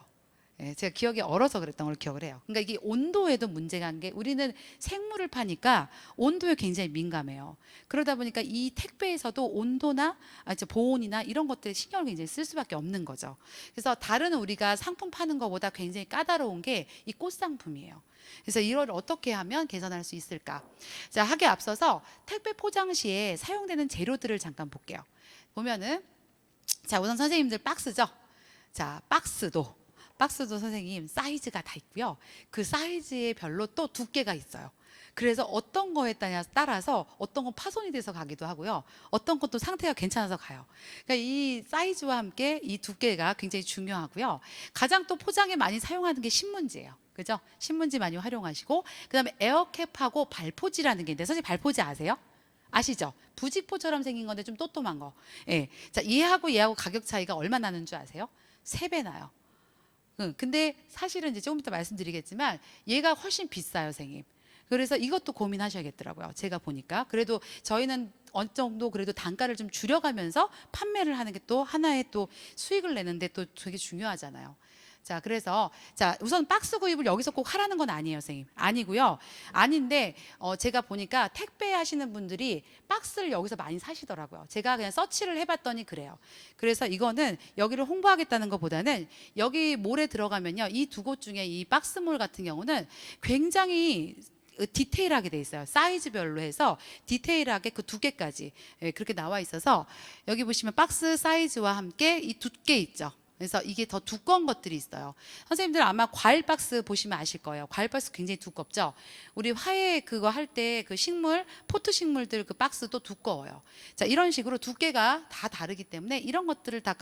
[SPEAKER 1] 제가 기억이 얼어서 그랬던 걸 기억을 해요. 그러니까 이게 온도에도 문제가 한 게 우리는 생물을 파니까 온도에 굉장히 민감해요. 그러다 보니까 이 택배에서도 온도나 보온이나 이런 것들에 신경을 굉장히 쓸 수밖에 없는 거죠. 그래서 다른 우리가 상품 파는 것보다 굉장히 까다로운 게 이 꽃상품이에요. 그래서 이걸 어떻게 하면 개선할 수 있을까? 자, 하기에 앞서서 택배 포장 시에 사용되는 재료들을 잠깐 볼게요. 보면은 자, 우선 선생님들 박스죠. 자, 박스도 선생님 사이즈가 다 있고요. 그 사이즈에 별로 또 두께가 있어요. 그래서 어떤 거에 따라서 어떤 건 파손이 돼서 가기도 하고요. 어떤 것도 상태가 괜찮아서 가요. 그러니까 이 사이즈와 함께 이 두께가 굉장히 중요하고요. 가장 또 포장에 많이 사용하는 게 신문지예요. 그죠? 신문지 많이 활용하시고, 그다음에 에어캡하고 발포지라는 게 있는데 선생님 발포지 아세요? 아시죠? 부직포처럼 생긴 건데 좀 또또한 거. 예. 자, 얘하고 가격 차이가 얼마 나는 줄 아세요? 3배 나요. 근데 사실은 이제 조금 이따 말씀드리겠지만 얘가 훨씬 비싸요, 선생님. 그래서 이것도 고민하셔야겠더라고요. 제가 보니까. 그래도 저희는 어느 정도 그래도 단가를 좀 줄여가면서 판매를 하는 게 또 하나의 또 수익을 내는데 또 되게 중요하잖아요. 자, 그래서 자, 우선 박스 구입을 여기서 꼭 하라는 건 아니에요, 선생님. 아니고요. 아닌데 제가 보니까 택배 하시는 분들이 박스를 여기서 많이 사시더라고요. 제가 그냥 서치를 해봤더니 그래요. 그래서 이거는 여기를 홍보하겠다는 것보다는 여기 몰에 들어가면요, 이 두 곳 중에 이 박스몰 같은 경우는 굉장히 디테일하게 돼 있어요. 사이즈별로 해서 디테일하게 그 두께까지 그렇게 나와 있어서 여기 보시면 박스 사이즈와 함께 이 두께 있죠. 그래서 이게 더 두꺼운 것들이 있어요. 선생님들 아마 과일 박스 보시면 아실 거예요. 과일 박스 굉장히 두껍죠. 우리 화해 그거 할 때 그 식물, 포트 식물들 그 박스도 두꺼워요. 자, 이런 식으로 두께가 다 다르기 때문에 이런 것들을 다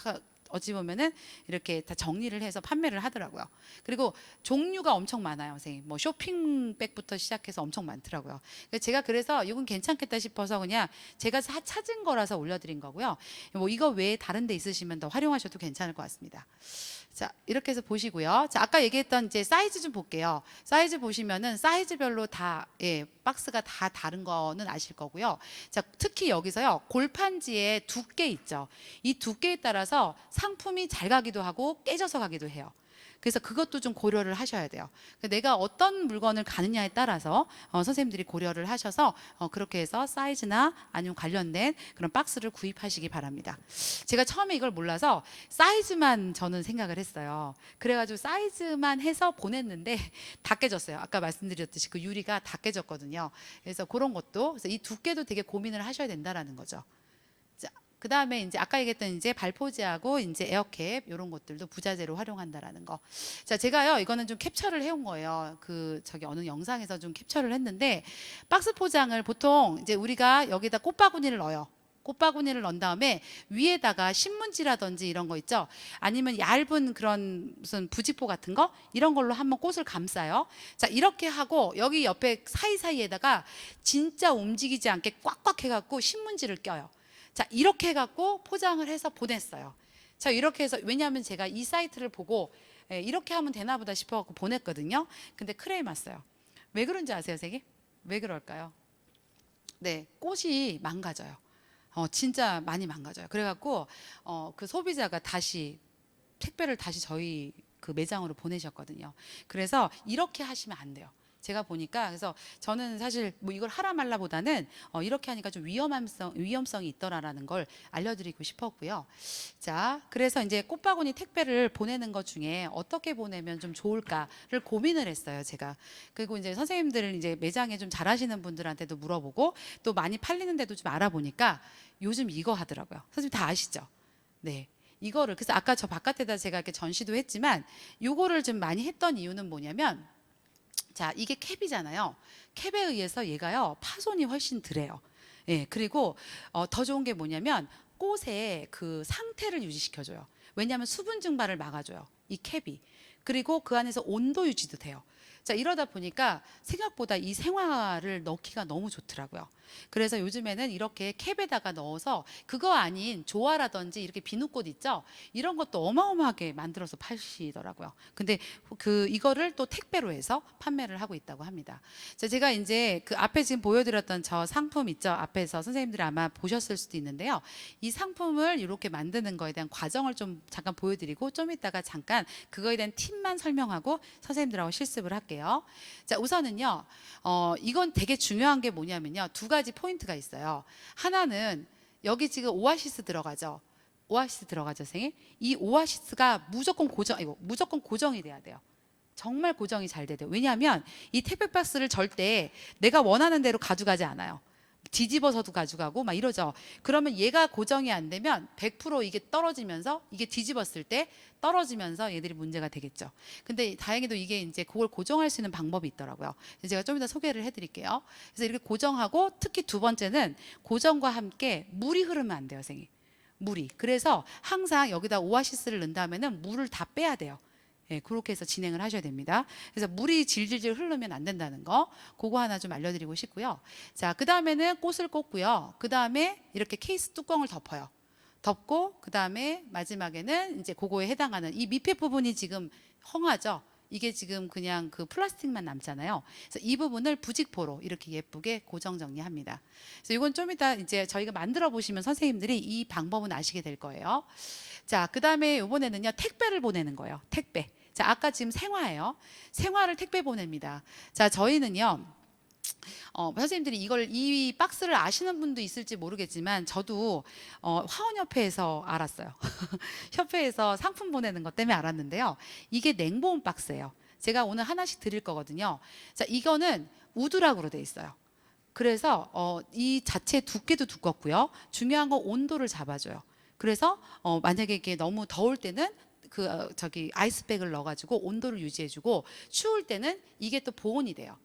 [SPEAKER 1] 어찌 보면은 이렇게 다 정리를 해서 판매를 하더라고요. 그리고 종류가 엄청 많아요, 선생님. 뭐 쇼핑백부터 시작해서 엄청 많더라고요. 그래서 이건 괜찮겠다 싶어서 그냥 제가 찾은 거라서 올려드린 거고요. 뭐 이거 외에 다른 데 있으시면 더 활용하셔도 괜찮을 것 같습니다. 자, 이렇게 해서 보시고요. 자, 아까 얘기했던 이제 사이즈 좀 볼게요. 사이즈 보시면은 사이즈별로 다 박스가 다 다른 거는 아실 거고요. 자, 특히 여기서요. 골판지의 두께 있죠. 이 두께에 따라서 상품이 잘 가기도 하고 깨져서 가기도 해요. 그래서 그것도 좀 고려를 하셔야 돼요. 내가 어떤 물건을 가느냐에 따라서 선생님들이 고려를 하셔서 그렇게 해서 사이즈나 아니면 관련된 그런 박스를 구입하시기 바랍니다. 제가 처음에 이걸 몰라서 사이즈만 저는 생각을 했어요. 그래가지고 사이즈만 해서 보냈는데 다 깨졌어요. 아까 말씀드렸듯이 그 유리가 다 깨졌거든요. 그래서 그런 것도, 그래서 이 두께도 되게 고민을 하셔야 된다라는 거죠. 자, 그 다음에 이제 아까 얘기했던 이제 발포제하고 이제 에어캡 이런 것들도 부자재로 활용한다라는 거. 자, 제가요 이거는 좀 캡처를 해온 거예요. 그 저기 어느 영상에서 좀 캡처를 했는데 박스 포장을 보통 이제 우리가 여기다 꽃바구니를 넣어요. 꽃바구니를 넣은 다음에 위에다가 신문지라든지 이런 거 있죠. 아니면 얇은 그런 무슨 부직포 같은 거 이런 걸로 한번 꽃을 감싸요. 자, 이렇게 하고 여기 옆에 사이사이에다가 진짜 움직이지 않게 꽉꽉 해갖고 신문지를 껴요. 자, 이렇게 해갖고 포장을 해서 보냈어요. 자, 이렇게 해서 왜냐하면 제가 이 사이트를 보고 이렇게 하면 되나 보다 싶어갖고 보냈거든요. 근데 크레임 왔어요. 왜 그런지 아세요, 선생님? 왜 그럴까요? 네, 꽃이 망가져요. 진짜 많이 망가져요. 그래갖고 그 소비자가 다시 택배를 다시 저희 그 매장으로 보내셨거든요. 그래서 이렇게 하시면 안 돼요. 제가 보니까 그래서 저는 사실 뭐 이걸 하라 말라보다는 이렇게 하니까 좀 위험성이 있더라라는 걸 알려드리고 싶었고요. 자, 그래서 이제 꽃바구니 택배를 보내는 것 중에 어떻게 보내면 좀 좋을까를 고민을 했어요, 제가. 그리고 이제 선생님들 이제 매장에 좀 잘하시는 분들한테도 물어보고 또 많이 팔리는 데도 좀 알아보니까 요즘 이거 하더라고요. 선생님 다 아시죠? 네. 이거를 그래서 아까 저 바깥에다 제가 이렇게 전시도 했지만 요거를 좀 많이 했던 이유는 뭐냐면 자, 이게 캡이잖아요. 캡에 의해서 얘가요 파손이 훨씬 덜해요. 예, 그리고 더 좋은 게 뭐냐면 꽃의 그 상태를 유지시켜줘요. 왜냐하면 수분 증발을 막아줘요. 이 캡이. 그리고 그 안에서 온도 유지도 돼요. 자, 이러다 보니까 생각보다 이 생화를 넣기가 너무 좋더라고요. 그래서 요즘에는 이렇게 캡에다가 넣어서 그거 아닌 조화라든지 이렇게 비누꽃 있죠? 이런 것도 어마어마하게 만들어서 파시더라고요. 근데 그 이거를 또 택배로 해서 판매를 하고 있다고 합니다. 자, 제가 이제 그 앞에 지금 보여드렸던 저 상품 있죠? 앞에서 선생님들이 아마 보셨을 수도 있는데요. 이 상품을 이렇게 만드는 거에 대한 과정을 좀 잠깐 보여드리고 좀 이따가 잠깐 그거에 대한 팁만 설명하고 선생님들하고 실습을 할게요. 자, 우선은요, 이건 되게 중요한 게 뭐냐면요. 두 가지 포인트가 있어요. 하나는 여기 지금 오아시스 들어가죠. 오아시스 들어가죠, 선생님. 이 오아시스가 무조건 고정이 돼야 돼요. 정말 고정이 잘 돼야 돼요. 왜냐하면 이 택배 박스를 절대 내가 원하는 대로 가져가지 않아요. 뒤집어서도 가져가고 막 이러죠. 그러면 얘가 고정이 안 되면 100% 이게 떨어지면서 이게 뒤집었을 때 떨어지면서 얘들이 문제가 되겠죠. 근데 다행히도 이게 이제 그걸 고정할 수 있는 방법이 있더라고요. 제가 좀 이따 소개를 해드릴게요. 그래서 이렇게 고정하고 특히 두 번째는 고정과 함께 물이 흐르면 안 돼요, 선생님. 물이. 그래서 항상 여기다 오아시스를 넣은 다음에는 물을 다 빼야 돼요. 예, 그렇게 해서 진행을 하셔야 됩니다. 그래서 물이 질질질 흐르면 안 된다는 거, 그거 하나 좀 알려드리고 싶고요. 자, 그 다음에는 꽃을 꽂고요. 그 다음에 이렇게 케이스 뚜껑을 덮어요. 덮고 그 다음에 마지막에는 이제 그거에 해당하는 이 밑에 부분이 지금 헝하죠. 이게 지금 그냥 그 플라스틱만 남잖아요. 그래서 이 부분을 부직포로 이렇게 예쁘게 고정 정리합니다. 그래서 이건 좀 이따 이제 저희가 만들어 보시면 선생님들이 이 방법은 아시게 될 거예요. 자, 그 다음에 이번에는요 택배를 보내는 거예요. 택배. 자, 아까 지금 생화예요. 생화를 택배 보냅니다. 자, 저희는요. 선생님들이 이 박스를 아시는 분도 있을지 모르겠지만 저도 화원협회에서 알았어요. 협회에서 상품 보내는 것 때문에 알았는데요. 이게 냉보온 박스예요. 제가 오늘 하나씩 드릴 거거든요. 자, 이거는 우드락으로 돼 있어요. 그래서 이 자체 두께도 두껍고요. 중요한 건 온도를 잡아줘요. 그래서 만약에 이게 너무 더울 때는 저기 아이스백을 넣어가지고 온도를 유지해주고 추울 때는 이게 또 보온이 돼요.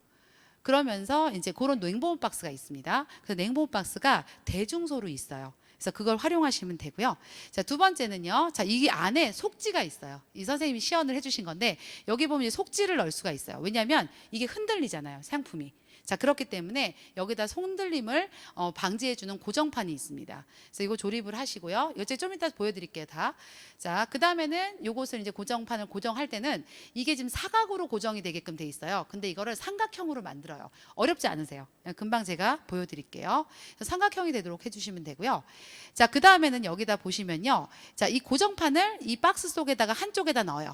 [SPEAKER 1] 그러면서 이제 그런 냉보온 박스가 있습니다. 그래서 냉보온 박스가 대중소로 있어요. 그래서 그걸 활용하시면 되고요. 자, 두 번째는요. 자, 이 안에 속지가 있어요. 이 선생님이 시연을 해주신 건데 여기 보면 속지를 넣을 수가 있어요. 왜냐하면 이게 흔들리잖아요, 상품이. 자, 그렇기 때문에 여기다 손들림을 방지해주는 고정판이 있습니다. 그래서 이거 조립을 하시고요. 이제 좀 이따 보여드릴게요, 다. 자, 그 다음에는 요것을 이제 고정판을 고정할 때는 이게 지금 사각으로 고정이 되게끔 돼 있어요. 근데 이거를 삼각형으로 만들어요. 어렵지 않으세요. 금방 제가 보여드릴게요. 삼각형이 되도록 해주시면 되고요. 자, 그 다음에는 여기다 보시면요. 자, 이 고정판을 이 박스 속에다가 한쪽에다 넣어요.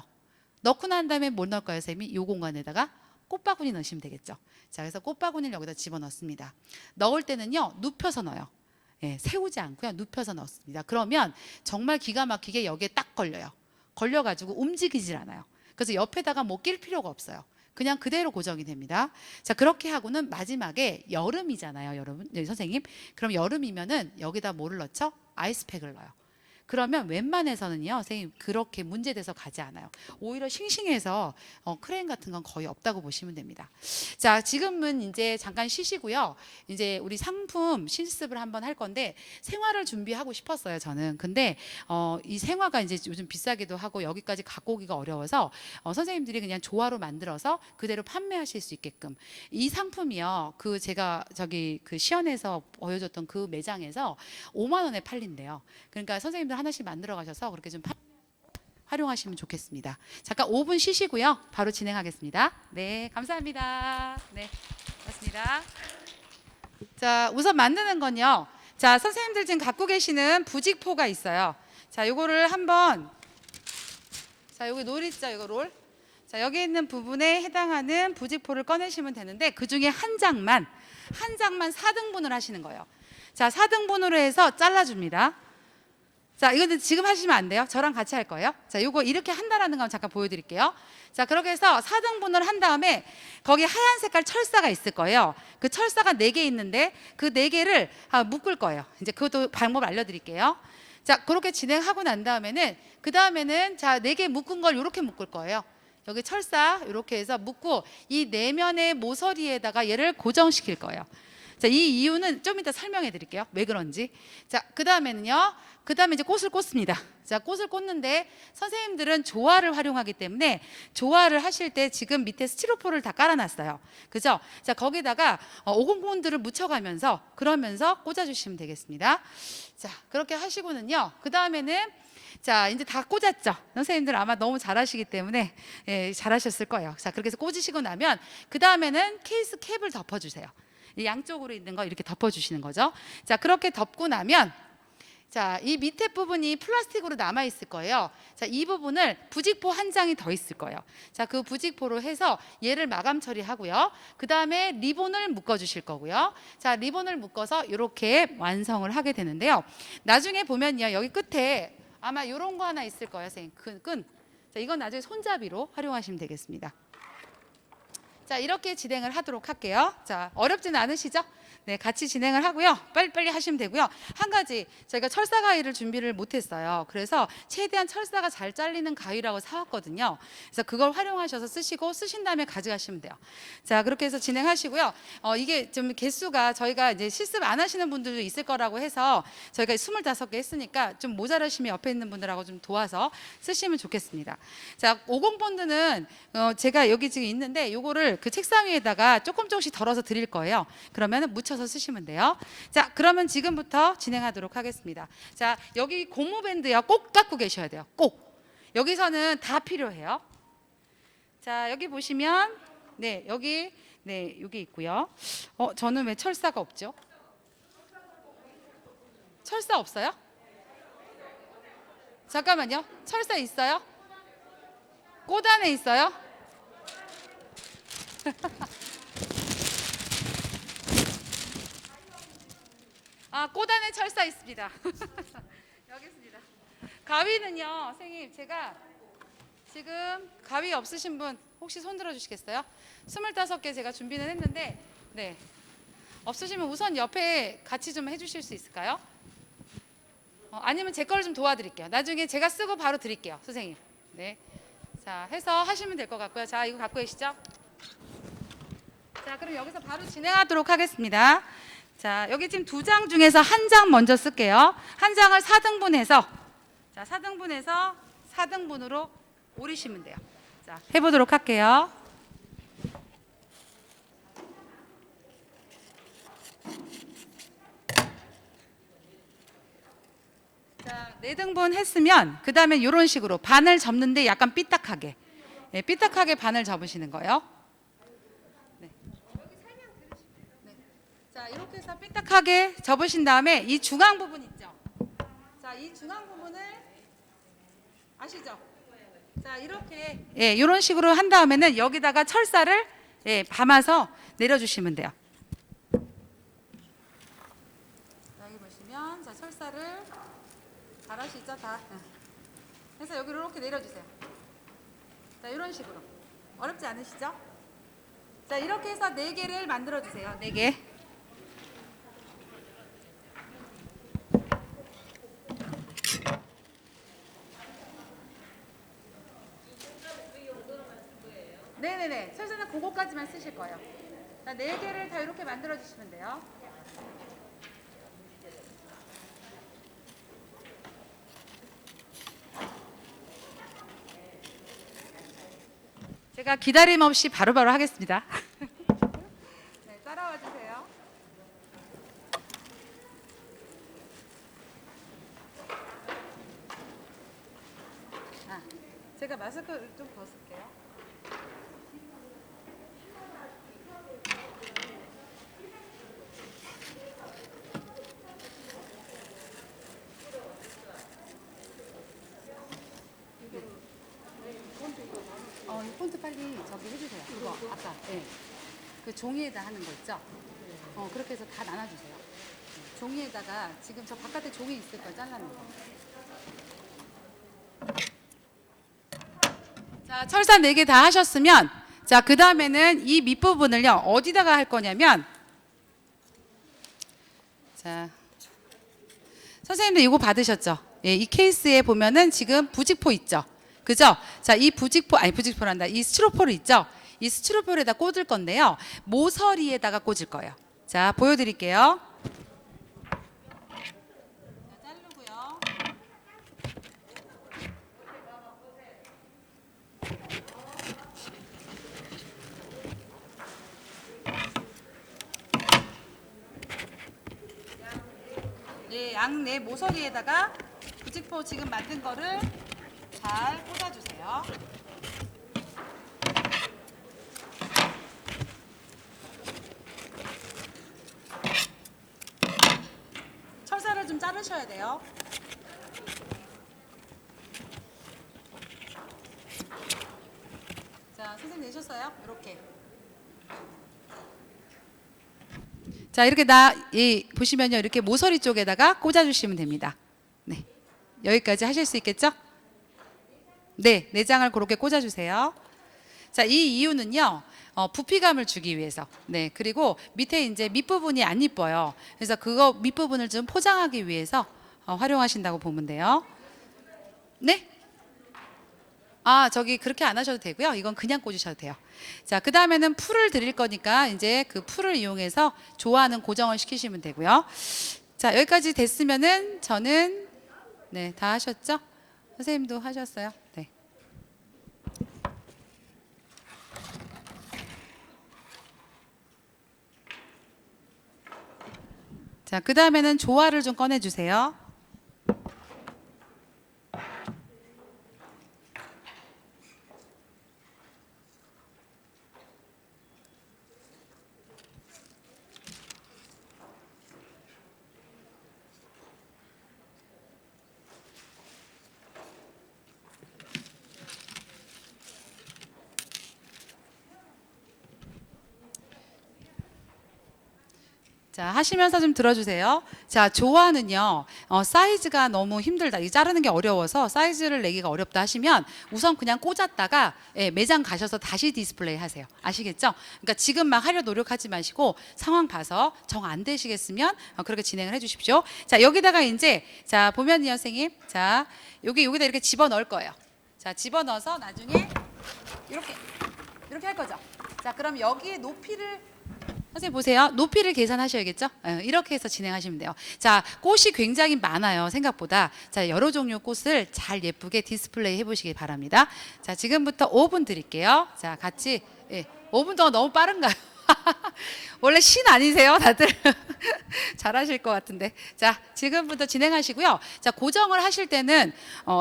[SPEAKER 1] 넣고 난 다음에 뭘 넣을까요, 선생님이? 이 공간에다가 꽃바구니 넣으시면 되겠죠. 자, 그래서 꽃바구니를 여기다 집어넣습니다. 넣을 때는요, 눕혀서 넣어요. 예, 세우지 않고요, 눕혀서 넣습니다. 그러면 정말 기가 막히게 여기에 딱 걸려요. 걸려가지고 움직이질 않아요. 그래서 옆에다가 뭐 낄 필요가 없어요. 그냥 그대로 고정이 됩니다. 자, 그렇게 하고는 마지막에 여름이잖아요, 여러분. 네, 선생님. 그럼 여름이면은 여기다 뭐를 넣죠? 아이스팩을 넣어요. 그러면 웬만해서는요, 선생님 그렇게 문제돼서 가지 않아요. 오히려 싱싱해서 크레인 같은 건 거의 없다고 보시면 됩니다. 자, 지금은 이제 잠깐 쉬시고요. 이제 우리 상품 실습을 한번 할 건데 생화를 준비하고 싶었어요, 저는. 근데 이 생화가 이제 요즘 비싸기도 하고 여기까지 갖고 오기가 어려워서 선생님들이 그냥 조화로 만들어서 그대로 판매하실 수 있게끔 이 상품이요. 그 제가 저기 그 시연에서 보여줬던 그 매장에서 5만 원에 팔린대요. 그러니까 선생님들 하나씩 만들어 가셔서 그렇게 좀 활용하시면 좋겠습니다. 잠깐 5분 쉬시고요. 바로 진행하겠습니다. 네, 감사합니다. 네, 고맙습니다. 자, 우선 만드는 건요. 자, 선생님들 지금 갖고 계시는 부직포가 있어요. 자, 요거를 한번, 자, 여기 롤 있죠, 이거 롤. 자, 여기 있는 부분에 해당하는 부직포를 꺼내시면 되는데 그 중에 한 장만 4등분을 하시는 거예요. 자, 4등분으로 해서 잘라줍니다. 자, 이거는 지금 하시면 안 돼요. 저랑 같이 할 거예요. 자, 요거 이렇게 한다라는 거 잠깐 보여드릴게요. 자, 그렇게 해서 4등분을 한 다음에 거기 하얀 색깔 철사가 있을 거예요. 그 철사가 4개 있는데 그 4개를 묶을 거예요. 이제 그것도 방법 알려드릴게요. 자, 그렇게 진행하고 난 다음에는 그 다음에는 자, 4개 묶은 걸 이렇게 묶을 거예요. 여기 철사 이렇게 해서 묶고 이 내면의 모서리에다가 얘를 고정시킬 거예요. 자, 이 이유는 좀 이따 설명해 드릴게요. 왜 그런지. 자, 그 다음에는요. 그 다음에 이제 꽃을 꽂습니다. 자, 꽃을 꽂는데 선생님들은 조화를 활용하기 때문에 조화를 하실 때 지금 밑에 스티로폼을 다 깔아놨어요. 그죠? 자, 거기다가 오공본들을 묻혀가면서 그러면서 꽂아주시면 되겠습니다. 자, 그렇게 하시고는요. 그 다음에는 자, 이제 다 꽂았죠. 선생님들 아마 너무 잘하시기 때문에 잘하셨을 거예요. 자, 그렇게 해서 꽂으시고 나면 그 다음에는 케이스 캡을 덮어주세요. 양쪽으로 있는 거 이렇게 덮어주시는 거죠. 자, 그렇게 덮고 나면 자, 이 밑에 부분이 플라스틱으로 남아 있을 거예요. 자, 이 부분을 부직포 한 장이 더 있을 거예요. 자, 그 부직포로 해서 얘를 마감 처리하고요. 그 다음에 리본을 묶어 주실 거고요. 자, 리본을 묶어서 이렇게 완성을 하게 되는데요. 나중에 보면요, 여기 끝에 아마 이런 거 하나 있을 거예요, 선생님. 끈. 자, 이건 나중에 손잡이로 활용하시면 되겠습니다. 자, 이렇게 진행을 하도록 할게요. 자, 어렵지는 않으시죠? 네, 같이 진행을 하고요. 빨리빨리 하시면 되고요. 한 가지 저희가 철사 가위를 준비를 못했어요. 그래서 최대한 철사가 잘 잘리는 가위라고 사왔거든요. 그래서 그걸 활용하셔서 쓰신 다음에 가져가시면 돼요. 자, 그렇게 해서 진행하시고요. 이게 좀 개수가 저희가 이제 실습 안 하시는 분들도 있을 거라고 해서 저희가 25개 했으니까 좀 모자라시면 옆에 있는 분들하고 좀 도와서 쓰시면 좋겠습니다. 자, 50본드는 제가 여기 지금 있는데 요거를 그 책상 위에다가 조금씩 덜어서 드릴 거예요. 그러면 묻혀서 쓰시면 돼요. 자, 그러면 지금부터 진행하도록 하겠습니다. 자, 여기 고무밴드요. 꼭 갖고 계셔야 돼요. 꼭. 여기서는 다 필요해요. 자, 여기 보시면 네, 여기 있고요. 저는 왜 철사가 없죠? 철사 없어요? 잠깐만요. 철사 있어요? 꽃 안에 있어요? 아, 꽃 안에 철사 있습니다. 여기 있습니다. 가위는요, 선생님, 제가 지금 가위 없으신 분 혹시 손 들어 주시겠어요? 25개 제가 준비는 했는데, 네. 없으시면 우선 옆에 같이 좀 해주실 수 있을까요? 아니면 제 거를 좀 도와드릴게요. 나중에 제가 쓰고 바로 드릴게요, 선생님. 네. 자, 해서 하시면 될 것 같고요. 자, 이거 갖고 계시죠? 자, 그럼 여기서 바로 진행하도록 하겠습니다. 자, 여기 지금 2장 중에서 한 장 먼저 쓸게요. 한 장을 4등분해서 자, 4등분해서 4등분으로 오리시면 돼요. 자, 해보도록 할게요. 자, 4등분 했으면 그 다음에 이런 식으로 반을 접는데 약간 삐딱하게 삐딱하게 반을 접으시는 거예요. 네. 자, 이렇게 해서 삐딱하게 접으신 다음에 이 중앙 부분 있죠. 자, 이 중앙 부분을 아시죠? 자, 이렇게 이런 식으로 한 다음에는 여기다가 철사를 감아서 내려주시면 돼요. 여기 보시면 자, 철사를 잘하시죠, 다. 그래서 여기 이렇게 내려주세요. 자, 이런 식으로 어렵지 않으시죠? 자, 이렇게 해서 4개를 만들어 주세요. 4개. 네네네. 철사는 그거까지만 쓰실 거예요. 자, 4개를 다 이렇게 만들어 주시면 돼요. 제가 기다림 없이 바로바로 하겠습니다. 네, 따라와 주세요. 아, 제가 마스크 좀 벗을게요. 이 폰트 빨리 저기 해주세요. 이거 아까 그 종이에다 하는 거 있죠? 그렇게 해서 다 나눠주세요. 종이에다가 지금 저 바깥에 종이 있을 걸 잘라놓은 거. 자, 철사 4개 다 하셨으면 자, 그 다음에는 이 밑부분을요 어디다가 할 거냐면 자, 선생님들 이거 받으셨죠? 예, 이 케이스에 보면은 지금 부직포 있죠? 그죠? 자, 이 부직포, 아니 부직포란다. 이 스티로폴 있죠? 이 스티로폴에다 꽂을 건데요. 모서리에다가 꽂을 거예요. 자, 보여드릴게요. 자, 자르고요. 예, 양내 모서리에다가 부직포 지금 만든 거를 잘 꽂아주세요. 철사를 좀 자르셔야 돼요. 자, 선생님 내셨어요? 이렇게. 자, 이렇게 보시면요. 이렇게 모서리 쪽에다가 꽂아주시면 됩니다. 네. 여기까지 하실 수 있겠죠? 네, 내장을 그렇게 꽂아주세요. 자, 이 이유는요, 부피감을 주기 위해서. 네, 그리고 밑에 이제 밑부분이 안 이뻐요. 그래서 그거 밑부분을 좀 포장하기 위해서 활용하신다고 보면 돼요. 네? 아, 저기 그렇게 안 하셔도 되고요. 이건 그냥 꽂으셔도 돼요. 자, 그 다음에는 풀을 드릴 거니까 이제 그 풀을 이용해서 좋아하는 고정을 시키시면 되고요. 자, 여기까지 됐으면은 저는 네, 다 하셨죠? 선생님도 하셨어요? 네. 자, 그 다음에는 조화를 좀 꺼내주세요. 자, 하시면서 좀 들어주세요. 자, 조화는요, 사이즈가 너무 힘들다. 이 자르는 게 어려워서 사이즈를 내기가 어렵다 하시면 우선 그냥 꽂았다가 매장 가셔서 다시 디스플레이 하세요. 아시겠죠? 그러니까 지금 막 하려 노력하지 마시고 상황 봐서 정 안 되시겠으면 그렇게 진행을 해 주십시오. 자, 여기다가 이제, 자, 보면요, 선생님. 자, 여기다 이렇게 집어 넣을 거예요. 자, 집어 넣어서 나중에 이렇게 할 거죠. 자, 그럼 여기에 높이를 선생님 보세요. 높이를 계산하셔야겠죠? 이렇게 해서 진행하시면 돼요. 자, 꽃이 굉장히 많아요. 생각보다. 자, 여러 종류 꽃을 잘 예쁘게 디스플레이 해보시기 바랍니다. 자, 지금부터 5분 드릴게요. 자, 같이 5분 동안 너무 빠른가요? 원래 신 아니세요, 다들? 잘하실 것 같은데. 자, 지금부터 진행하시고요. 자, 고정을 하실 때는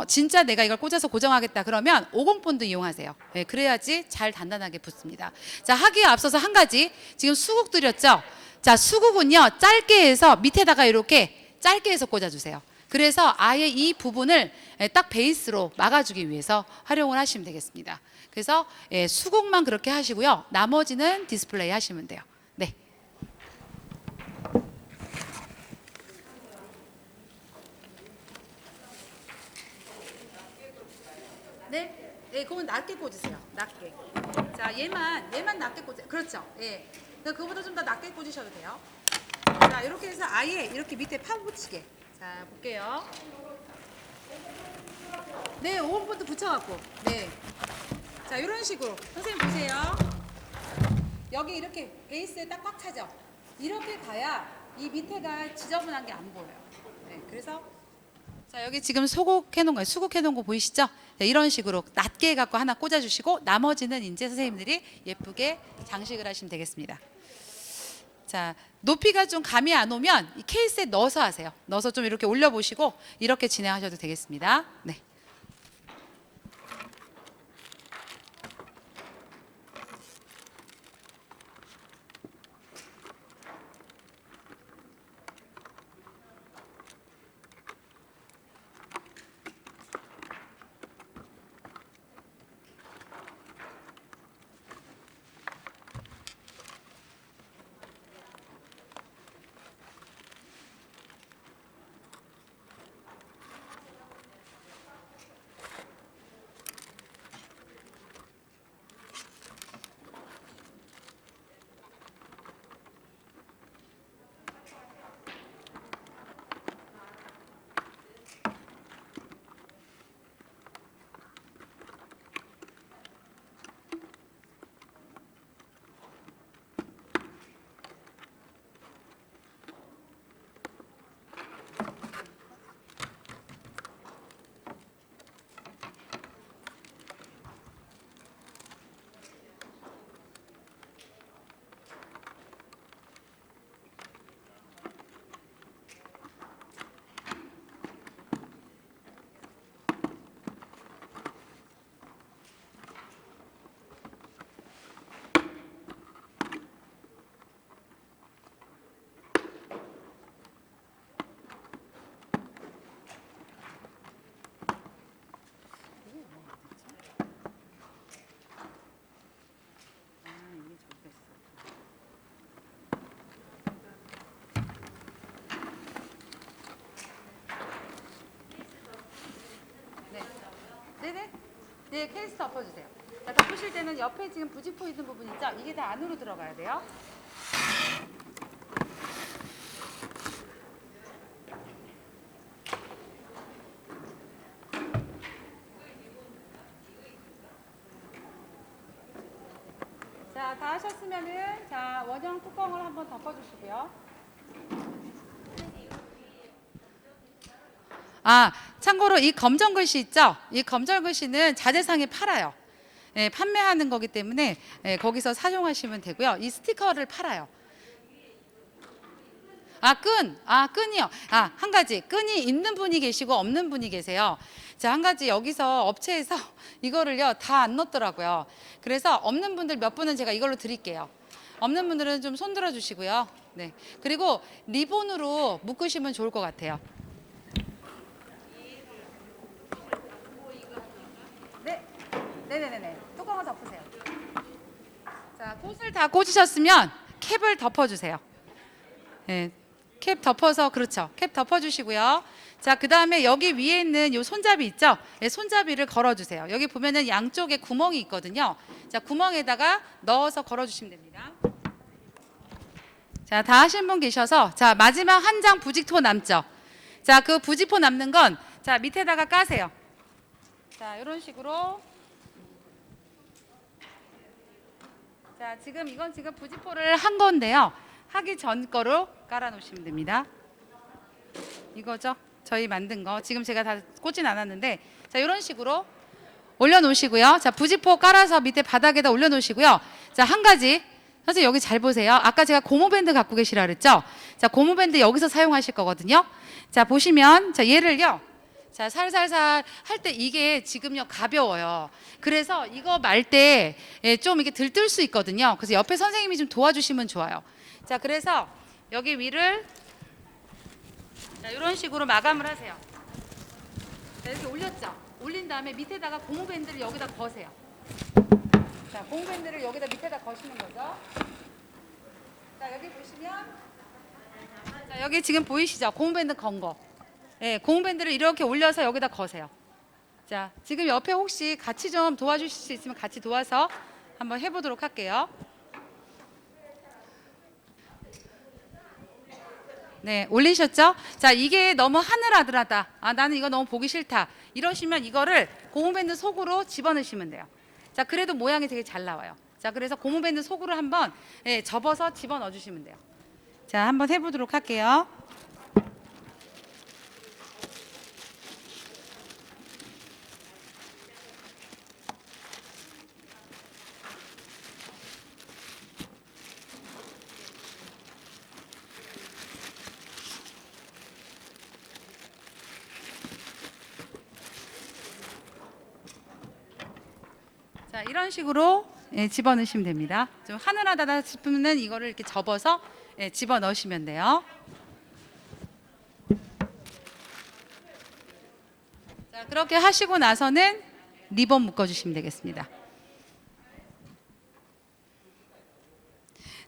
[SPEAKER 1] 진짜 내가 이걸 꽂아서 고정하겠다 그러면 50본드 이용하세요. 네, 그래야지 잘 단단하게 붙습니다. 자, 하기에 앞서서 한 가지. 지금 수국 드렸죠? 자, 수국은요, 짧게 해서 밑에다가 이렇게 짧게 해서 꽂아주세요. 그래서 아예 이 부분을 딱 베이스로 막아주기 위해서 활용을 하시면 되겠습니다. 그래서 수국만 그렇게 하시고요. 나머지는 디스플레이 하시면 돼요. 네. 네, 그건 낮게 꽂으세요. 낮게. 자, 얘만 낮게 꽂으세요. 그렇죠. 예. 그거보다 좀 더 낮게 꽂으셔도 돼요. 자, 이렇게 해서 아예 이렇게 밑에 파묻히게. 자, 볼게요. 네, 5분부터 붙여갖고. 네. 자, 이런 식으로 선생님 보세요. 여기 이렇게 베이스에 딱 꽉 차죠. 이렇게 가야 이 밑에가 지저분한 게 안 보여요. 네, 그래서 자, 여기 지금 소곡해 놓은 거, 수국해 놓은 거 보이시죠? 네, 이런 식으로 낮게 해갖고 하나 꽂아주시고 나머지는 이제 선생님들이 예쁘게 장식을 하시면 되겠습니다. 자, 높이가 좀 감이 안 오면 이 케이스에 넣어서 하세요. 넣어서 좀 이렇게 올려보시고 이렇게 진행하셔도 되겠습니다. 네. 네네. 네, 케이스 덮어주세요. 자, 덮으실 때는 옆에 지금 부직포 있는 부분 있죠? 이게 다 안으로 들어가야 돼요. 자, 다 하셨으면은 자, 원형 뚜껑을 한번 덮어주시고요. 아, 참고로 이 검정 글씨 있죠? 이 검정 글씨는 자재상에 팔아요. 예, 판매하는 거기 때문에 예, 거기서 사용하시면 되고요. 이 스티커를 팔아요. 끈이요. 한 가지. 끈이 있는 분이 계시고 없는 분이 계세요. 자, 한 가지 여기서 업체에서 이거를요, 다 안 넣더라고요. 그래서 없는 분들 몇 분은 제가 이걸로 드릴게요. 없는 분들은 좀 손 들어 주시고요. 네. 그리고 리본으로 묶으시면 좋을 것 같아요. 네. 네네네네. 뚜껑을 덮으세요. 자, 꽃을 다 꽂으셨으면 캡을 덮어주세요. 네. 캡 덮어서 그렇죠. 캡 덮어주시고요. 자, 그 다음에 여기 위에 있는 요 손잡이 있죠? 네, 손잡이를 걸어주세요. 여기 보면은 양쪽에 구멍이 있거든요. 자, 구멍에다가 넣어서 걸어주시면 됩니다. 자, 다 하신 분 계셔서 자, 마지막 한 장 부직포 남죠? 자, 그 부직포 남는 건 자, 밑에다가 까세요. 자, 이런 식으로. 자, 지금 이건 지금 부직포를 한 건데요. 하기 전 거로 깔아 놓으시면 됩니다. 이거죠? 저희 만든 거. 지금 제가 다 꽂진 않았는데 자, 이런 식으로 올려 놓으시고요. 자, 부직포 깔아서 밑에 바닥에다 올려 놓으시고요. 자, 한 가지. 선생님 여기 잘 보세요. 아까 제가 고무밴드 갖고 계시라 그랬죠? 자, 고무밴드 여기서 사용하실 거거든요. 자, 보시면 자, 얘를요. 자, 살살살 할 때 이게 지금요 가벼워요. 그래서 이거 말 때 좀 이렇게 들뜰 수 있거든요. 그래서 옆에 선생님이 좀 도와주시면 좋아요. 자, 그래서 여기 위를 자, 이런 식으로 마감을 하세요. 자, 이렇게 올렸죠? 올린 다음에 밑에다가 고무밴드를 여기다 거세요. 자, 고무밴드를 여기다 밑에다 거시는 거죠. 자, 여기 보시면 자, 여기 지금 보이시죠? 고무밴드 건 거. 네, 고무밴드를 이렇게 올려서 여기다 거세요. 자, 지금 옆에 혹시 같이 좀 도와주실 수 있으면 같이 도와서 한번 해보도록 할게요. 네, 올리셨죠? 자, 이게 너무 하늘아들하다. 아, 나는 이거 너무 보기 싫다. 이러시면 이거를 고무밴드 속으로 집어넣으시면 돼요. 자, 그래도 모양이 되게 잘 나와요. 자, 그래서 고무밴드 속으로 한번 접어서 집어넣어 주시면 돼요. 자, 한번 해보도록 할게요. 자, 이런 식으로 집어넣으시면 됩니다. 좀 하늘하다 싶으면 이거를 이렇게 접어서 집어넣으시면 돼요. 자, 그렇게 하시고 나서는 리본 묶어주시면 되겠습니다.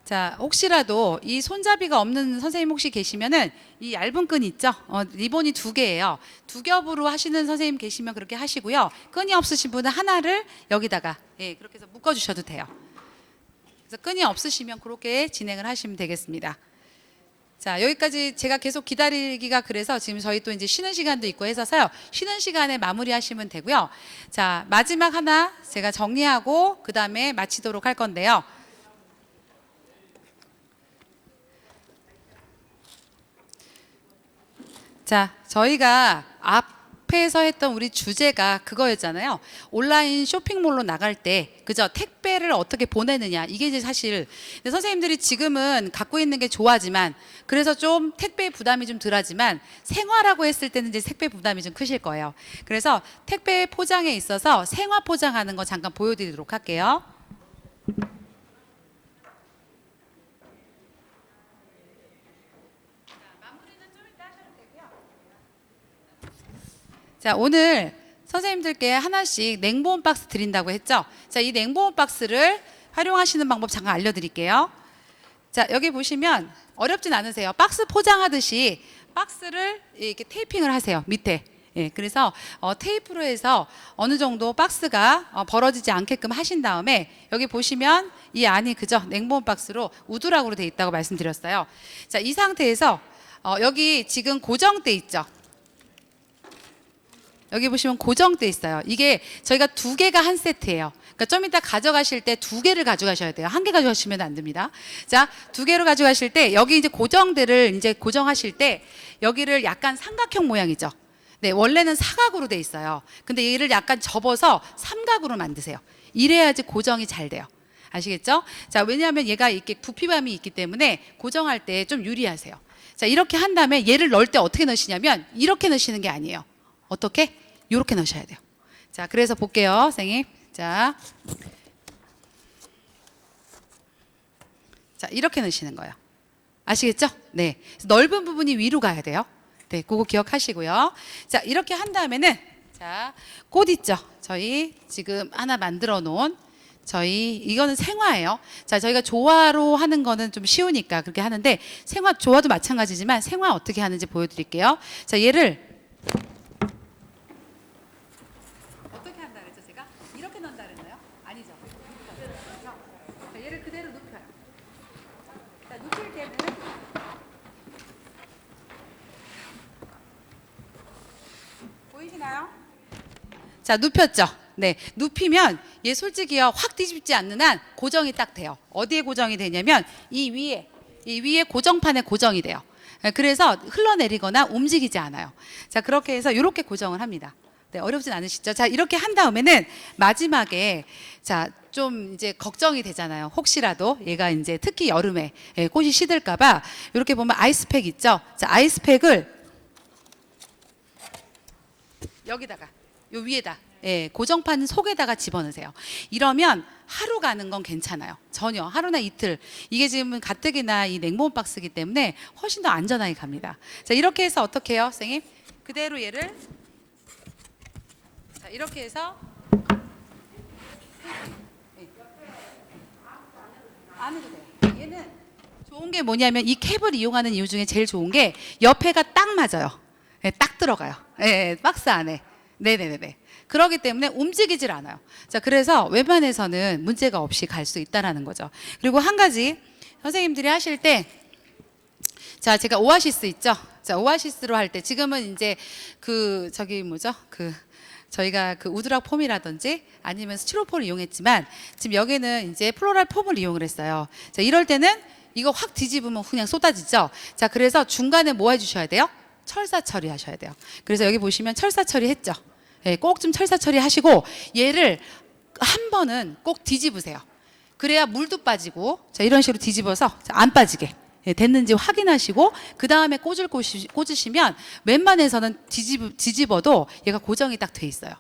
[SPEAKER 1] 자, 혹시라도 이 손잡이가 없는 선생님 혹시 계시면은 이 얇은 끈 있죠? 리본이 2개예요. 2겹으로 하시는 선생님 계시면 그렇게 하시고요. 끈이 없으신 분은 하나를 여기다가 그렇게 해서 묶어 주셔도 돼요. 그래서 끈이 없으시면 그렇게 진행을 하시면 되겠습니다. 자, 여기까지 제가 계속 기다리기가 그래서 지금 저희 또 이제 쉬는 시간도 있고 해서요. 쉬는 시간에 마무리하시면 되고요. 자, 마지막 하나 제가 정리하고 그 다음에 마치도록 할 건데요. 자, 저희가 앞에서 했던 우리 주제가 그거였잖아요. 온라인 쇼핑몰로 나갈 때, 그죠? 택배를 어떻게 보내느냐. 이게 이제 사실, 근데 선생님들이 지금은 갖고 있는 게 좋아하지만, 그래서 좀 택배 부담이 좀 덜하지만, 생화라고 했을 때는 이제 택배 부담이 좀 크실 거예요. 그래서 택배 포장에 있어서 생화 포장하는 거 잠깐 보여드리도록 할게요. 자, 오늘 선생님들께 하나씩 냉보온 박스 드린다고 했죠? 자, 이 냉보온 박스를 활용하시는 방법 잠깐 알려드릴게요. 자, 여기 보시면 어렵진 않으세요. 박스 포장하듯이 박스를 이렇게 테이핑을 하세요. 밑에. 그래서 테이프로 해서 어느 정도 박스가 벌어지지 않게끔 하신 다음에 여기 보시면 이 안이 그죠? 냉보온 박스로 우드락으로 되어 있다고 말씀드렸어요. 자, 이 상태에서 여기 지금 고정돼 있죠? 여기 보시면 고정돼 있어요. 이게 저희가 2개가 한 세트예요. 그러니까 좀 이따 가져가실 때 2개를 가져가셔야 돼요. 1개 가져가시면 안 됩니다. 자, 2개로 가져가실 때 여기 이제 고정대를 이제 고정하실 때 여기를 약간 삼각형 모양이죠. 네, 원래는 사각으로 돼 있어요. 근데 얘를 약간 접어서 삼각으로 만드세요. 이래야지 고정이 잘 돼요. 아시겠죠? 자, 왜냐하면 얘가 이렇게 부피감이 있기 때문에 고정할 때 좀 유리하세요. 자, 이렇게 한 다음에 얘를 넣을 때 어떻게 넣으시냐면 이렇게 넣으시는 게 아니에요. 어떻게? 이렇게 넣으셔야 돼요. 자, 그래서 볼게요, 선생님. 자, 이렇게 넣으시는 거예요. 아시겠죠? 네. 넓은 부분이 위로 가야 돼요. 네, 그거 기억하시고요. 자, 이렇게 한 다음에는 자, 꽃 있죠? 저희 지금 하나 만들어 놓은 이거는 생화예요. 자, 저희가 조화로 하는 거는 좀 쉬우니까 그렇게 하는데 생화, 조화도 마찬가지지만 생화 어떻게 하는지 보여드릴게요. 자, 얘를 얘를 그대로 눕혀요. 자, 눕힐 때는 보이시나요? 자, 눕혔죠? 네, 눕히면 얘 솔직히요 확 뒤집지 않는 한 고정이 딱 돼요. 어디에 고정이 되냐면 이 위에 고정판에 고정이 돼요. 그래서 흘러내리거나 움직이지 않아요. 자, 그렇게 해서 이렇게 고정을 합니다. 네, 어렵진 않으시죠? 자, 이렇게 한 다음에는 마지막에 자, 좀 이제 걱정이 되잖아요. 혹시라도 얘가 이제 특히 여름에 꽃이 시들까봐 이렇게 보면 아이스팩 있죠? 자, 아이스팩을 여기다가 요 위에다 고정판 속에다가 집어넣으세요. 이러면 하루 가는 건 괜찮아요. 전혀 하루나 이틀. 이게 지금 가뜩이나 이 냉동 박스이기 때문에 훨씬 더 안전하게 갑니다. 자, 이렇게 해서 어떻게 해요, 선생님? 그대로 얘를 자, 이렇게 해서 안 해도 돼요. 얘는 좋은 게 뭐냐면 이 캡을 이용하는 이유 중에 제일 좋은 게 옆에가 딱 맞아요. 딱 들어가요. 박스 안에. 네네네. 그렇기 때문에 움직이질 않아요. 자, 그래서 웬만해서는 문제가 없이 갈 수 있다라는 거죠. 그리고 한 가지 선생님들이 하실 때, 자, 제가 오아시스 있죠? 자, 오아시스로 할 때 지금은 이제 그 저기 뭐죠? 그 저희가 그 우드락 폼이라든지 아니면 스티로폼을 이용했지만 지금 여기는 이제 플로랄 폼을 이용을 했어요. 자, 이럴 때는 이거 확 뒤집으면 그냥 쏟아지죠. 자, 그래서 중간에 뭐 해주셔야 돼요? 철사 처리하셔야 돼요. 그래서 여기 보시면 철사 처리했죠. 예, 꼭 좀 철사 처리하시고 얘를 한 번은 꼭 뒤집으세요. 그래야 물도 빠지고, 자, 이런 식으로 뒤집어서 안 빠지게. 예, 됐는지 확인하시고 그 다음에 꽂으시면 웬만해서는 뒤집어도 얘가 고정이 딱 돼 있어요.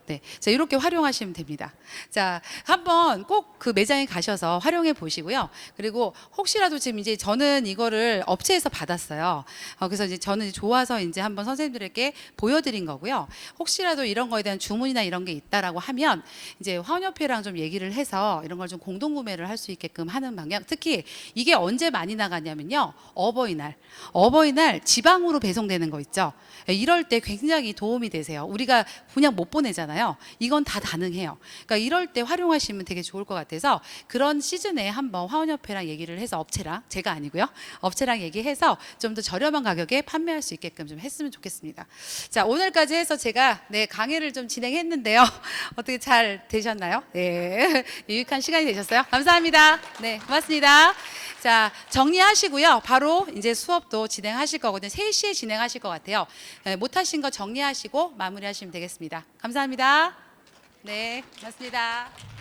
[SPEAKER 1] 네, 자, 이렇게 활용하시면 됩니다. 자, 한번 꼭 그 매장에 가셔서 활용해 보시고요. 그리고 혹시라도 지금 이제 저는 이거를 업체에서 받았어요. 그래서 이제 저는 좋아서 이제 한번 선생님들에게 보여드린 거고요. 혹시라도 이런 거에 대한 주문이나 이런 게 있다라고 하면 이제 화원협회랑 좀 얘기를 해서 이런 걸 좀 공동 구매를 할 수 있게끔 하는 방향. 특히 이게 언제 많이 나가냐면요. 어버이날 지방으로 배송되는 거 있죠. 이럴 때 굉장히 도움이 되세요. 우리가 그냥 못 보내잖아요. 이건 다 가능해요. 그러니까 이럴 때 활용하시면 되게 좋을 것 같아서 그런 시즌에 한번 화원협회랑 얘기를 해서 업체랑, 제가 아니고요, 업체랑 얘기해서 좀 더 저렴한 가격에 판매할 수 있게끔 좀 했으면 좋겠습니다. 자, 오늘까지 해서 제가 강의를 좀 진행했는데요. 어떻게 잘 되셨나요? 네, 유익한 시간이 되셨어요? 감사합니다. 네, 고맙습니다. 자, 정리하시고요. 바로 이제 수업도 진행하실 거거든요. 3시에 진행하실 것 같아요. 못하신 거 정리하시고 마무리하시면 되겠습니다. 감사합니다. 네, 고맙습니다.